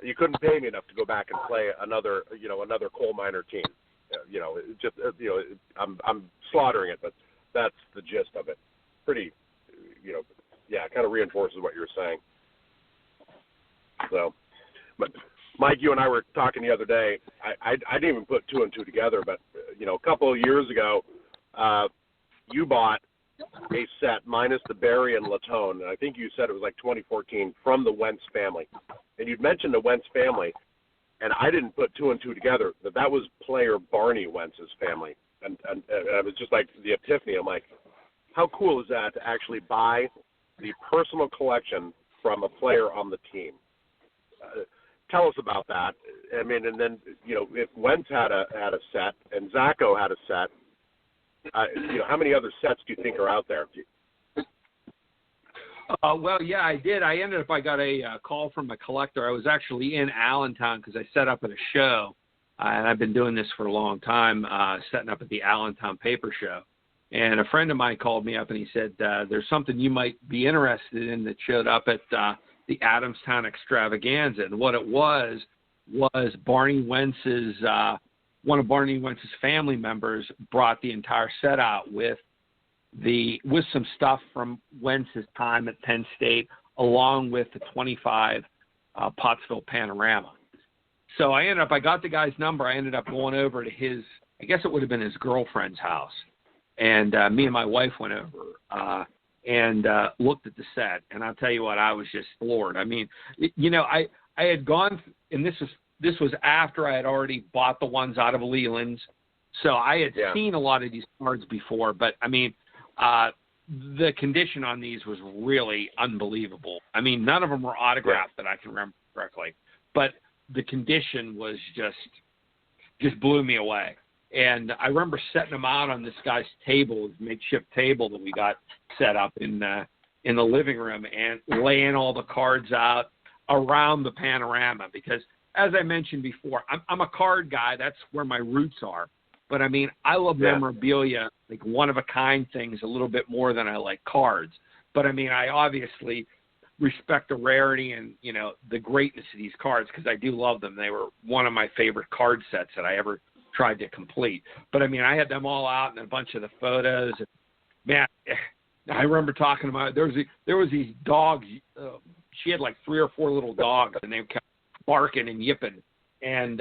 [SPEAKER 7] you couldn't pay me enough to go back and play another coal miner team. I'm slaughtering it, but that's the gist of it. Pretty, kind of reinforces what you're saying. So, but Mike, you and I were talking the other day. I didn't even put two and two together, but a couple of years ago, you bought a set minus the Barry and Latone, and I think you said it was like 2014 from the Wentz family. And you'd mentioned the Wentz family, and I didn't put two and two together. That was player Barney Wentz's family, and I was just like the epiphany. I'm like, how cool is that to actually buy the personal collection from a player on the team? Tell us about that. I mean, and then if Wentz had a set and Zacho had a set, how many other sets do you think are out there?
[SPEAKER 5] Well, yeah, I did. I got a call from a collector. I was actually in Allentown because I set up at a show, and I've been doing this for a long time, setting up at the Allentown Paper Show. And a friend of mine called me up and he said, there's something you might be interested in that showed up at the Adamstown Extravaganza. And what it was Barney Wentz's, one of Barney Wentz's family members brought the entire set out with some stuff from Wentz's time at Penn State, along with the 25 Pottsville Panorama. So I got the guy's number. I ended up going over to his, I guess it would have been his girlfriend's house. And me and my wife went over and looked at the set. And I'll tell you what, I was just floored. I mean, I had gone, and this was after I had already bought the ones out of Leland's. So I had seen a lot of these cards before. But, I mean, the condition on these was really unbelievable. I mean, none of them were autographed that I can remember correctly. But the condition was just blew me away. And I remember setting them out on this guy's table, his makeshift table that we got set up in the living room, and laying all the cards out around the panorama. Because, as I mentioned before, I'm a card guy. That's where my roots are. But, I mean, I love memorabilia, like one-of-a-kind things, a little bit more than I like cards. But, I mean, I obviously respect the rarity and, the greatness of these cards because I do love them. They were one of my favorite card sets that I ever tried to complete. But I mean, I had them all out and a bunch of the photos. And, man, I remember talking about there was these dogs. She had like 3 or 4 little dogs, and they kept barking and yipping. And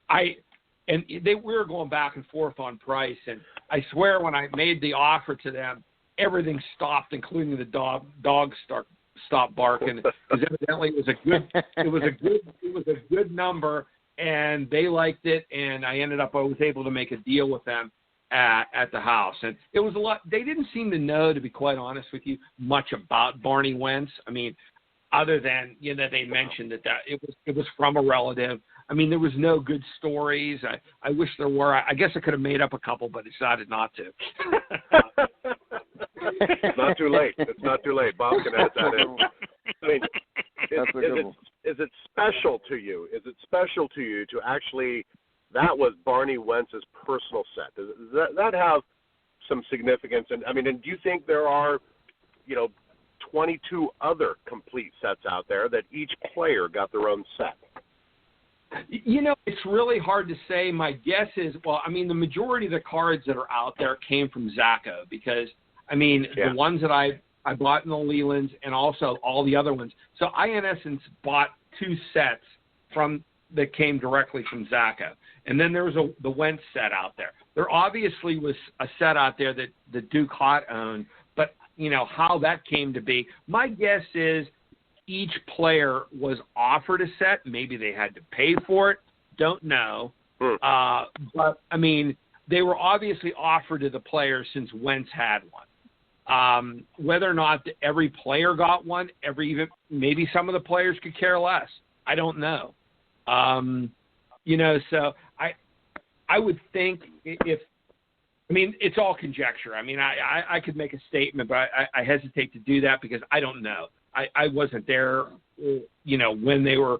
[SPEAKER 5] we were going back and forth on price. And I swear, when I made the offer to them, everything stopped, including the dogs stopped barking, because evidently it was a good number. And they liked it, and I was able to make a deal with them at the house. And it was a lot. They didn't seem to know, to be quite honest with you, much about Barney Wentz. I mean, other than, they mentioned that it was from a relative. I mean, there was no good stories. I wish there were. I guess I could have made up a couple, but decided not to.
[SPEAKER 7] It's not too late. It's not too late. Bob can add that in. I mean, is it special to you? Is it special to you to actually, that was Barney Wentz's personal set? Does that have some significance? And I mean, and do you think there are, 22 other complete sets out there that each player got their own set?
[SPEAKER 5] It's really hard to say. My guess is, the majority of the cards that are out there came from Zacho because, the ones that I bought in the Leland's and also all the other ones. So I, in essence, bought 2 sets that came directly from Zacho. And then there was the Wentz set out there. There obviously was a set out there that Duke Hott owned, but, how that came to be, my guess is each player was offered a set. Maybe they had to pay for it. Don't know. But, I mean, they were obviously offered to the players since Wentz had one. Whether or not every player got one, maybe some of the players could care less. I don't know. So I would think it's all conjecture. I mean, I could make a statement, but I hesitate to do that because I don't know. I wasn't there, when they were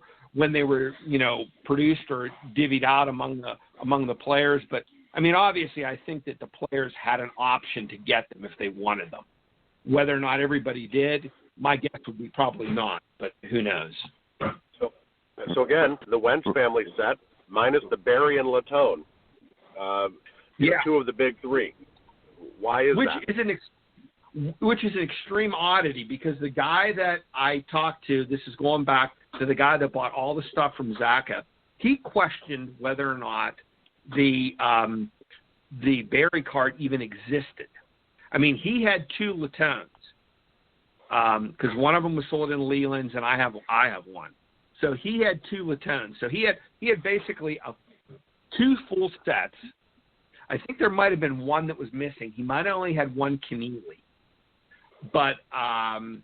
[SPEAKER 5] produced or divvied out among the players. But I mean, obviously, I think that the players had an option to get them if they wanted them. Whether or not everybody did, my guess would be probably not. But who knows?
[SPEAKER 4] So again, the Wentz family set minus the Barry and Latone. Two of the big three. Why is that? Which is an extreme oddity because the guy that I talked to, this is going back to the guy that bought all the stuff from Zaka, he questioned whether or not the Barry card even existed. I mean, he had two Latones because one of them was sold in Leland's and I have one. So he had two Latones. So he had basically two full sets. I think there might have been one that was missing. He might have only had one Keneally. But, and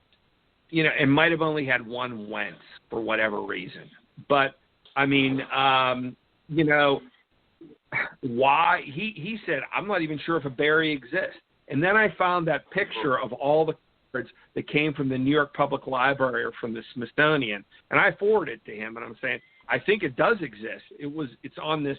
[SPEAKER 4] might have only had one Wentz for whatever reason. But, I mean, why? He said, I'm not even sure if a Barry exists. And then I found that picture of all the cards that came from the New York Public Library or from the Smithsonian, and I forwarded it to him, and I'm saying, I think it does exist. It's on this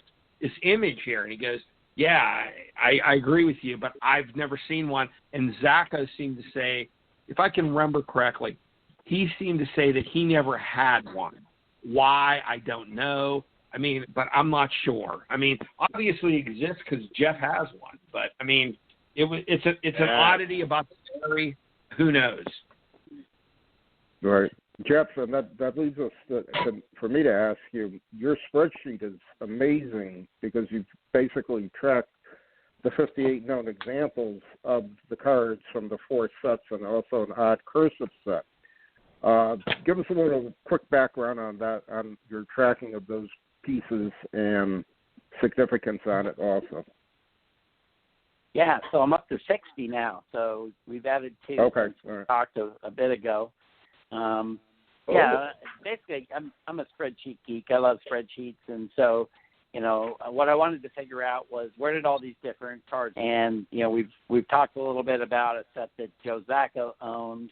[SPEAKER 4] image here. And he goes, yeah, I agree with you, but I've never seen one. And Zaka seemed to say, if I can remember correctly, he seemed to say that he never had one. Why, I don't know. I mean, but I'm not sure. I mean, obviously it exists because Jeff has one. But, I mean, it's an oddity about the story. Who knows?
[SPEAKER 3] Right. Jeff, and that leads us for me to ask you, your spreadsheet is amazing because you've basically tracked the 58 known examples of the cards from the 4 sets and also an odd cursive set. Give us a little quick background on that, on your tracking of those pieces and significance on it also.
[SPEAKER 6] Yeah, so I'm up to 60 now. So we've added 2 since we talked a bit ago. Basically, I'm a spreadsheet geek. I love spreadsheets, and so, what I wanted to figure out was where did all these different cards, and we've talked a little bit about a set that Joe Squires owned,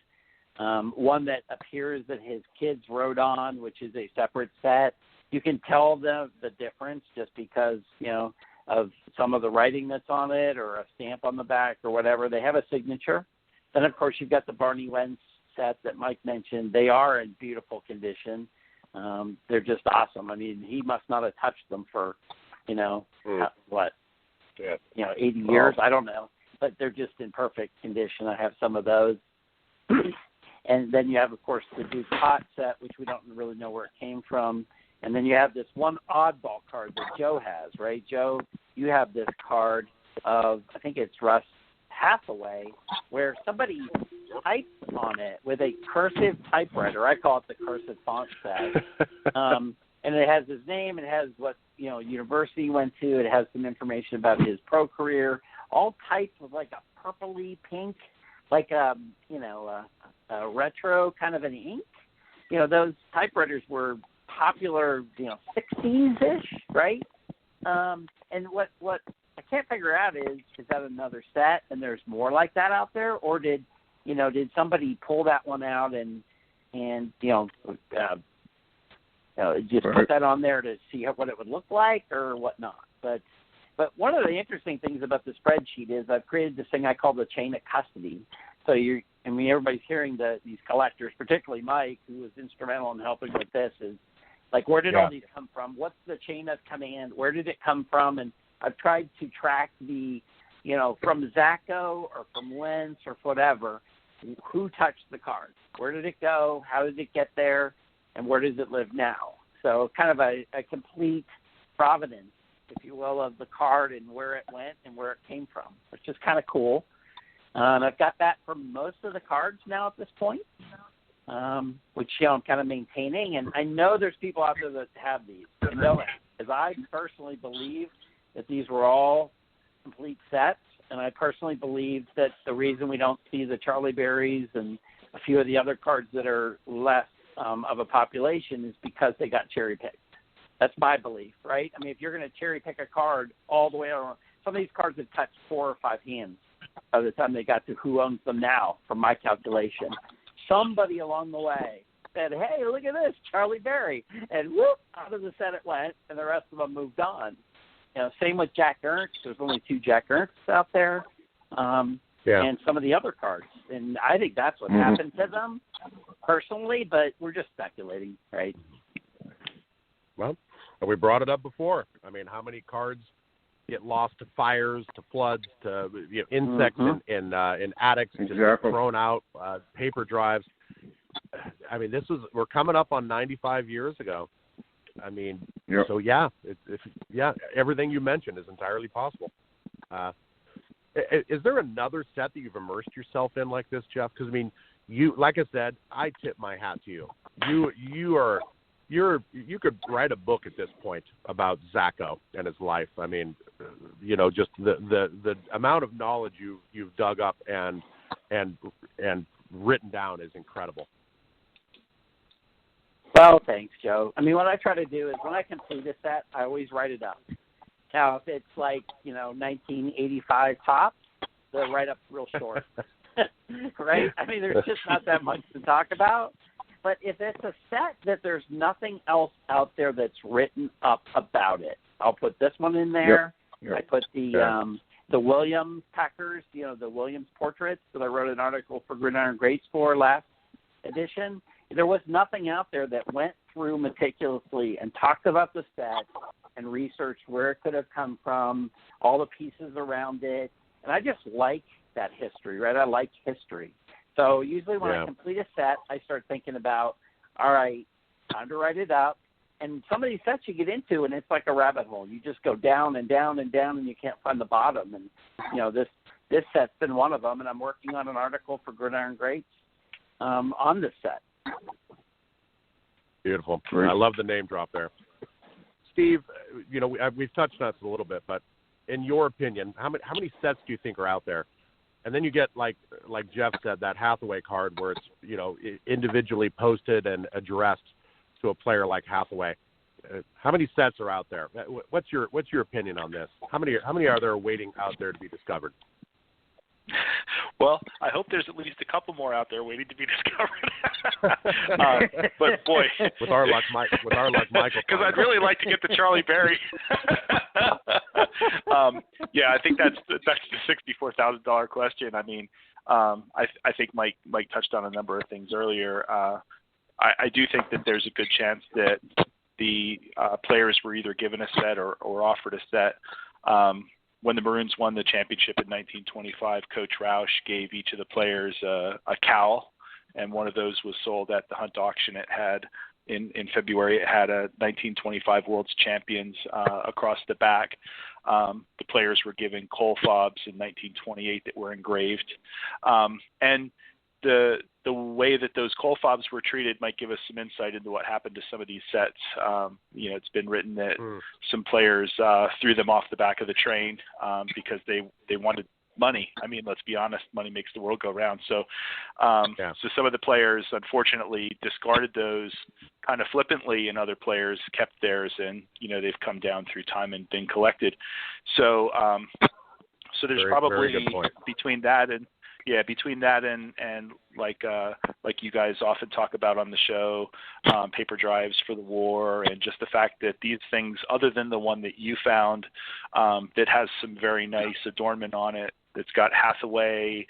[SPEAKER 6] one that appears that his kids wrote on, which is a separate set. You can tell the difference just because of some of the writing that's on it or a stamp on the back or whatever. They have a signature. Then of course you've got the Barney Wentz set that Mike mentioned. They are in beautiful condition. They're just awesome. I mean, he must not have touched them for, 80 years. I don't know. But they're just in perfect condition. I have some of those. And then you have, of course, the Duke Pot set, which we don't really know where it came from. And then you have this one oddball card that Joe has, right? Joe, you have this card of, I think it's Russ Hathaway, where somebody typed on it with a cursive typewriter. I call it the cursive font set. And it has his name. It has what, university he went to. It has some information about his pro career, all typed with like a purpley pink, like a retro kind of an ink. Those typewriters were popular, 60s-ish, right? And what I can't figure out is that another set and there's more like that out there, or did somebody pull that one out and just put that on there to see what it would look like or whatnot? But one of the interesting things about the spreadsheet is I've created this thing I call the chain of custody. So everybody's hearing these collectors, particularly Mike, who was instrumental in helping with this, is like, where did all these come from? What's the chain of command? Where did it come from? And I've tried to track from Zacco or from Wentz or whatever, who touched the card? Where did it go? How did it get there? And where does it live now? So kind of a complete provenance, if you will, of the card and where it went and where it came from, which is kind of cool. And I've got that for most of the cards now at this point. which I'm kind of maintaining. And I know there's people out there that have these. I know it, because I personally believe that these were all complete sets, and I personally believe that the reason we don't see the Charlie Berries and a few of the other cards that are less of a population is because they got cherry-picked. That's my belief, right? I mean, if you're going to cherry-pick a card all the way around, some of these cards have touched 4 or 5 hands by the time they got to who owns them now, from my calculation. Somebody along the way said, hey, look at this, Charlie Berry. And whoop, out of the set it went, and the rest of them moved on. You know, same with Jack Ernst. There's only 2 Jack Ernsts out there, and some of the other cards. And I think that's what happened to them personally, but we're just speculating, right?
[SPEAKER 7] Well, we brought it up before. I mean, how many cards get lost to fires, to floods, to insects in attics, just thrown out, paper drives. I mean, we're coming up on 95 years ago. I mean, so everything you mentioned is entirely possible. Is there another set that you've immersed yourself in like this, Jeff? Because I mean, you, like I said, I tip my hat to you. You could write a book at this point about Zacco and his life. I mean, just the amount of knowledge you've dug up and written down is incredible.
[SPEAKER 6] Well, thanks, Joe. I mean, what I try to do is when I complete a set, I always write it up. Now, if it's like 1985 tops, the write-up's real short, right? I mean, there's just not that much to talk about. But if it's a set that there's nothing else out there that's written up about it, I'll put this one in there. Yep. I put the Williams Packers, the Williams portraits that I wrote an article for Gridiron Greats for last edition. There was nothing out there that went through meticulously and talked about the set and researched where it could have come from, all the pieces around it. And I just like that history, right? I like history. So usually when I complete a set, I start thinking about, all right, time to write it up. And some of these sets you get into, and it's like a rabbit hole. You just go down and down and down, and you can't find the bottom. And, this set's been one of them, and I'm working on an article for Gridiron Greats on this set.
[SPEAKER 7] Beautiful. I love the name drop there. Steve, we've touched on this a little bit, but in your opinion, how many sets do you think are out there? And then you get, like Jeff said, that Hathaway card where it's, individually posted and addressed to a player like Hathaway. How many sets are out there? What's your opinion on this? How many are there waiting out there to be discovered?
[SPEAKER 8] Well, I hope there's at least a couple more out there waiting to be discovered. But boy,
[SPEAKER 7] with our luck, Michael.
[SPEAKER 8] Because I'd really like to get the Charlie Berry. I think that's the $64,000 question. I mean, I think Mike touched on a number of things earlier. I do think that there's a good chance that the players were either given a set or offered a set. When the Maroons won the championship in 1925, Coach Roush gave each of the players a cowl, and one of those was sold at the Hunt auction. It had in February. It had a 1925 World's Champions across the back. The players were given coal fobs in 1928 that were engraved, and the way that those coal fobs were treated might give us some insight into what happened to some of these sets. It's been written that some players threw them off the back of the train because they wanted money. I mean, let's be honest, money makes the world go round. So so some of the players, unfortunately, discarded those kind of flippantly, and other players kept theirs, and, they've come down through time and been collected. So there's probably between that and like you guys often talk about on the show, paper drives for the war, and just the fact that these things, other than the one that you found that has some very nice adornment on it, that's got Hathaway,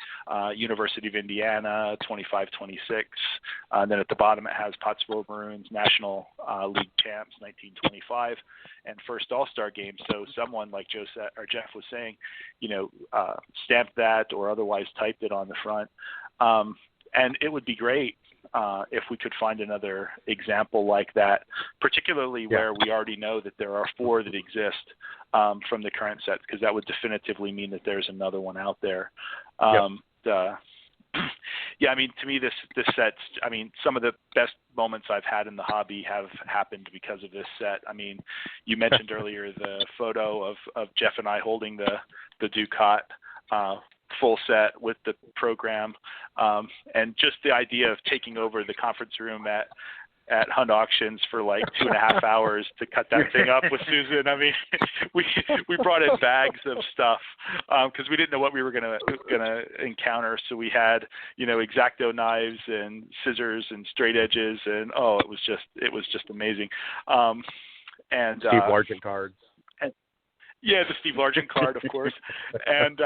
[SPEAKER 8] University of Indiana, 2526. Then at the bottom it has Pottsville Maroons, National League champs, 1925, and first All-Star game. So someone like Jeff was saying, stamped that or otherwise typed it on the front. And it would be great if we could find another example like that, particularly where we already know that there are 4 that exist from the current sets, because that would definitively mean that there's another one out there. yeah, I mean, to me, this set's, I mean, some of the best moments I've had in the hobby have happened because of this set. I mean, you mentioned earlier the photo of Jeff and I holding the Ducat full set with the program, and just the idea of taking over the conference room at Hunt Auctions for like 2.5 hours to cut that thing up with Susan. I mean, we brought in bags of stuff because we didn't know what we were gonna encounter. So we had, X-Acto knives and scissors and straight edges, and it was just amazing. And
[SPEAKER 7] Steve Largent cards.
[SPEAKER 8] And, yeah, the Steve Largent card, of course, and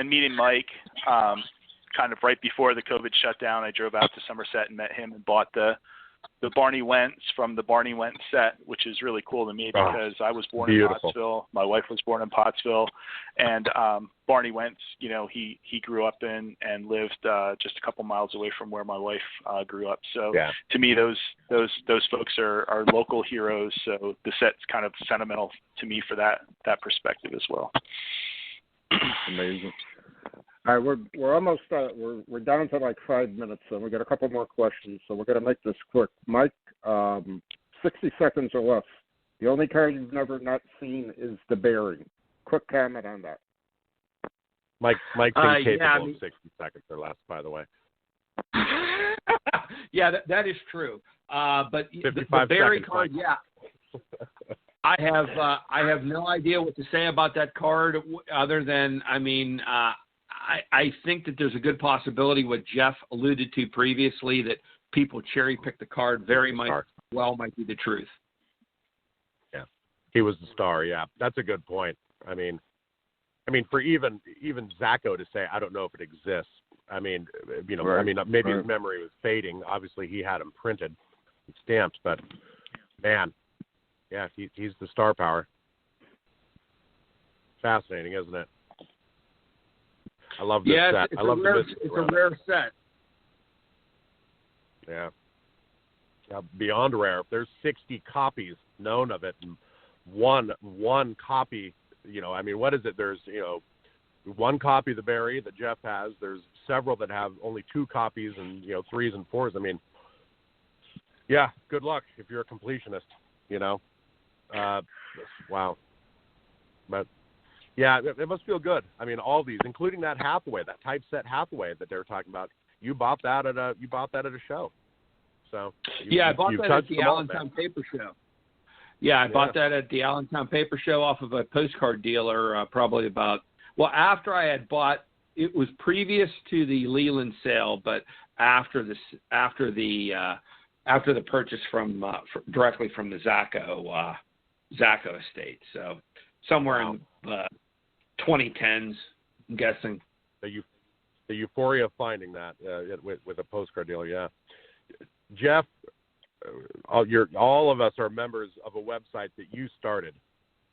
[SPEAKER 8] meeting Mike. Kind of right before the COVID shutdown, I drove out to Somerset and met him and bought the Barney Wentz from the Barney Wentz set, which is really cool to me because I was born in Pottsville. My wife was born in Pottsville, and Barney Wentz, he grew up in and lived just a couple miles away from where my wife grew up. So to me, those folks are local heroes. So the set's kind of sentimental to me for that perspective as well.
[SPEAKER 3] Amazing. All right, we're almost we're down to like 5 minutes, and we got a couple more questions, so we're going to make this quick. Mike, 60 seconds or less. The only card you've never not seen is the Barry. Quick comment on that.
[SPEAKER 7] Mike's incapable of 60 seconds or less, by the way.
[SPEAKER 5] Yeah, that is true. But
[SPEAKER 7] 55
[SPEAKER 5] the Barry
[SPEAKER 7] seconds,
[SPEAKER 5] card,
[SPEAKER 7] Mike.
[SPEAKER 5] yeah. I have no idea what to say about that card other than, I think that there's a good possibility what Jeff alluded to previously, that people cherry pick the card very much might be the truth.
[SPEAKER 7] Yeah, he was the star. Yeah, that's a good point. I mean, for even Zacco to say, I don't know if it exists. Maybe his memory was fading. Obviously, he had them printed and stamped, but man, yeah, he's the star power. Fascinating, isn't it? I love this set. I love the business.
[SPEAKER 5] It's a rare set.
[SPEAKER 7] Yeah. Beyond rare. There's 60 copies known of it, and one copy. What is it? There's one copy of the Barry that Jeff has. There's several that have only 2 copies, and 3s and 4s. Yeah. Good luck if you're a completionist. Wow. But. Yeah, it must feel good. All these, including that Hathaway, that typeset Hathaway that they were talking about. You bought that at a show. So
[SPEAKER 5] I bought that at the Allentown Paper Show. Yeah, I bought that at the Allentown Paper Show off of a postcard dealer. After I had bought, it was previous to the Leland sale, but after the purchase from directly from the Zacco estate. So somewhere in the 2010s, I'm guessing.
[SPEAKER 7] The euphoria of finding that with a postcard dealer, yeah. Jeff, all of us are members of a website that you started,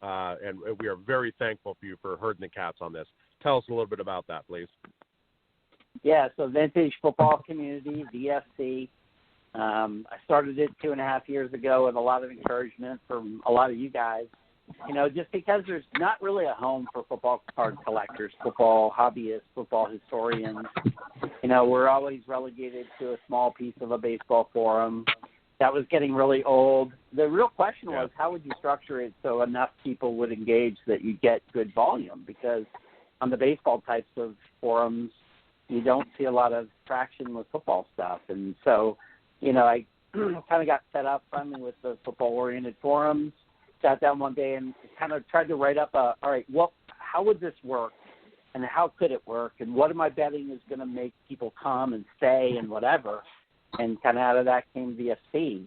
[SPEAKER 7] and we are very thankful for you for herding the cats on this. Tell us a little bit about that, please.
[SPEAKER 6] Yeah, so Vintage Football Community, VFC. I started it 2.5 years ago with a lot of encouragement from a lot of you guys. Just because there's not really a home for football card collectors, football hobbyists, football historians. We're always relegated to a small piece of a baseball forum. That was getting really old. The real question was, how would you structure it so enough people would engage that you get good volume? Because on the baseball types of forums, you don't see a lot of traction with football stuff. And so, I kind of got set up finally with the football-oriented forums. Sat down one day and kind of tried to write up how would this work and how could it work and what am I betting is going to make people come and stay and whatever. And kind of out of that came VFC.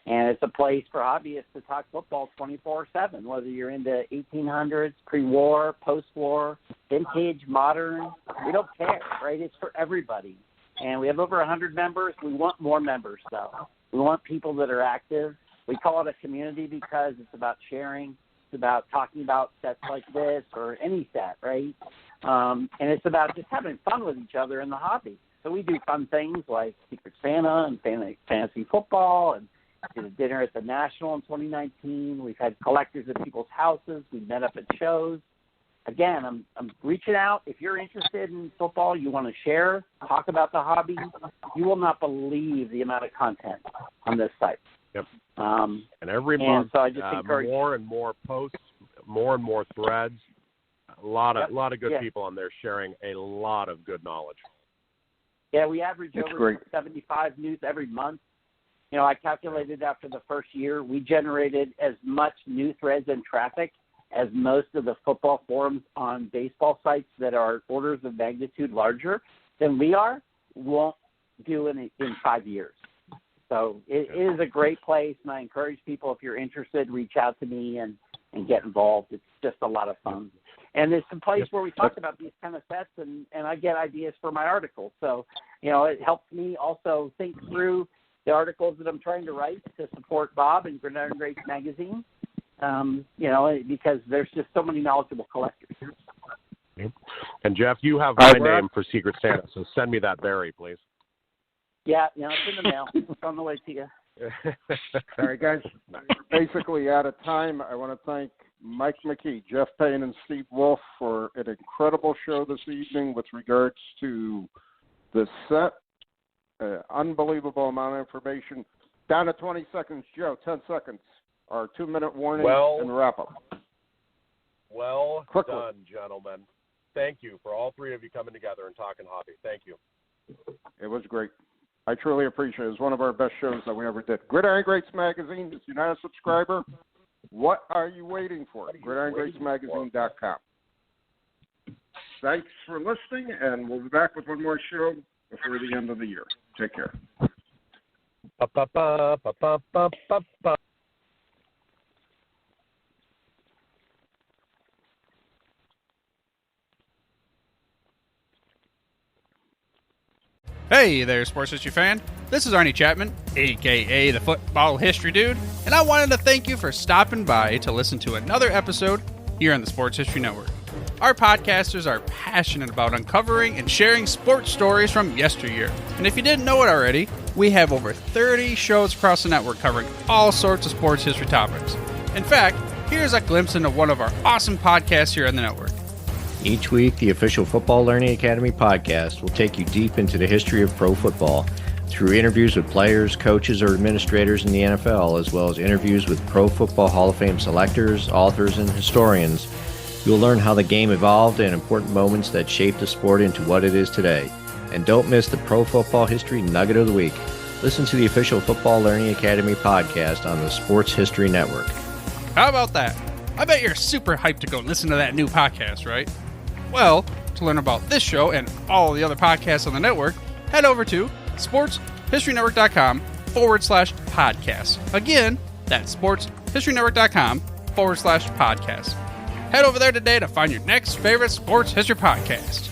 [SPEAKER 6] And it's a place for hobbyists to talk football 24/7, whether you're into 1800s, pre-war, post-war, vintage, modern. We don't care, right? It's for everybody. And we have over 100 members. We want more members, though. We want people that are active. We call it a community because it's about sharing. It's about talking about sets like this or any set, right? And it's about just having fun with each other in the hobby. So we do fun things like Secret Santa and fantasy football, and did a dinner at the National in 2019. We've had collectors at people's houses. We met up at shows. again, I'm reaching out. If you're interested in football, you want to share, talk about the hobby, you will not believe the amount of content on this site.
[SPEAKER 7] Yep. And every month,
[SPEAKER 6] so I just encourage
[SPEAKER 7] more and more posts, more and more threads. A lot of good people on there sharing a lot of good knowledge.
[SPEAKER 6] Yeah, we average over 75 news every month. You know, I calculated after the first year, we generated as much new threads and traffic as most of the football forums on baseball sites that are orders of magnitude larger than we are won't do in 5 years. So it is a great place, and I encourage people, if you're interested, reach out to me and get involved. It's just a lot of fun. And it's a place where we talk about these kind of sets, and I get ideas for my articles. So, you know, it helps me also think through the articles that I'm trying to write to support Bob and Gridiron Greats magazine, you know, because there's just so many knowledgeable collectors.
[SPEAKER 7] Yep. And, Jeff, you have my name for Secret Santa, so send me that berry, please.
[SPEAKER 6] Yeah, it's in the mail. It's on the way to you.
[SPEAKER 3] All right, guys. Basically out of time. I want to thank Mike McKee, Jeff Payne, and Steve Wolf for an incredible show this evening with regards to the set. Unbelievable amount of information. Down to 20 seconds, Joe. 10 seconds. Our 2-minute warning and wrap up.
[SPEAKER 7] Well done, gentlemen. Thank you for all three of you coming together and talking hobby. Thank you.
[SPEAKER 3] It was great. I truly appreciate it. It was one of our best shows that we ever did. Gridiron Greats Magazine. If you're not a subscriber, what are you waiting for? GridironGreatsMagazine.com. Thanks for listening, and we'll be back with one more show before the end of the year. Take care.
[SPEAKER 1] Hey there, sports history fan. This is Arnie Chapman, a.k.a. the Football History Dude, and I wanted to thank you for stopping by to listen to another episode here on the Sports History Network. Our podcasters are passionate about uncovering and sharing sports stories from yesteryear. And if you didn't know it already, we have over 30 shows across the network covering all sorts of sports history topics. In fact, here's a glimpse into one of our awesome podcasts here on the network.
[SPEAKER 9] Each week, the official Football Learning Academy podcast will take you deep into the history of pro football through interviews with players, coaches, or administrators in the NFL, as well as interviews with Pro Football Hall of Fame selectors, authors, and historians. You'll learn how the game evolved and important moments that shaped the sport into what it is today. And don't miss the Pro Football History Nugget of the Week. Listen to the official Football Learning Academy podcast on the Sports History Network.
[SPEAKER 1] How about that? I bet you're super hyped to go listen to that new podcast, right? Well, to learn about this show and all the other podcasts on the network, head over to sportshistorynetwork.com/podcast. Again, that's sportshistorynetwork.com/podcast. Head over there today to find your next favorite sports history podcast.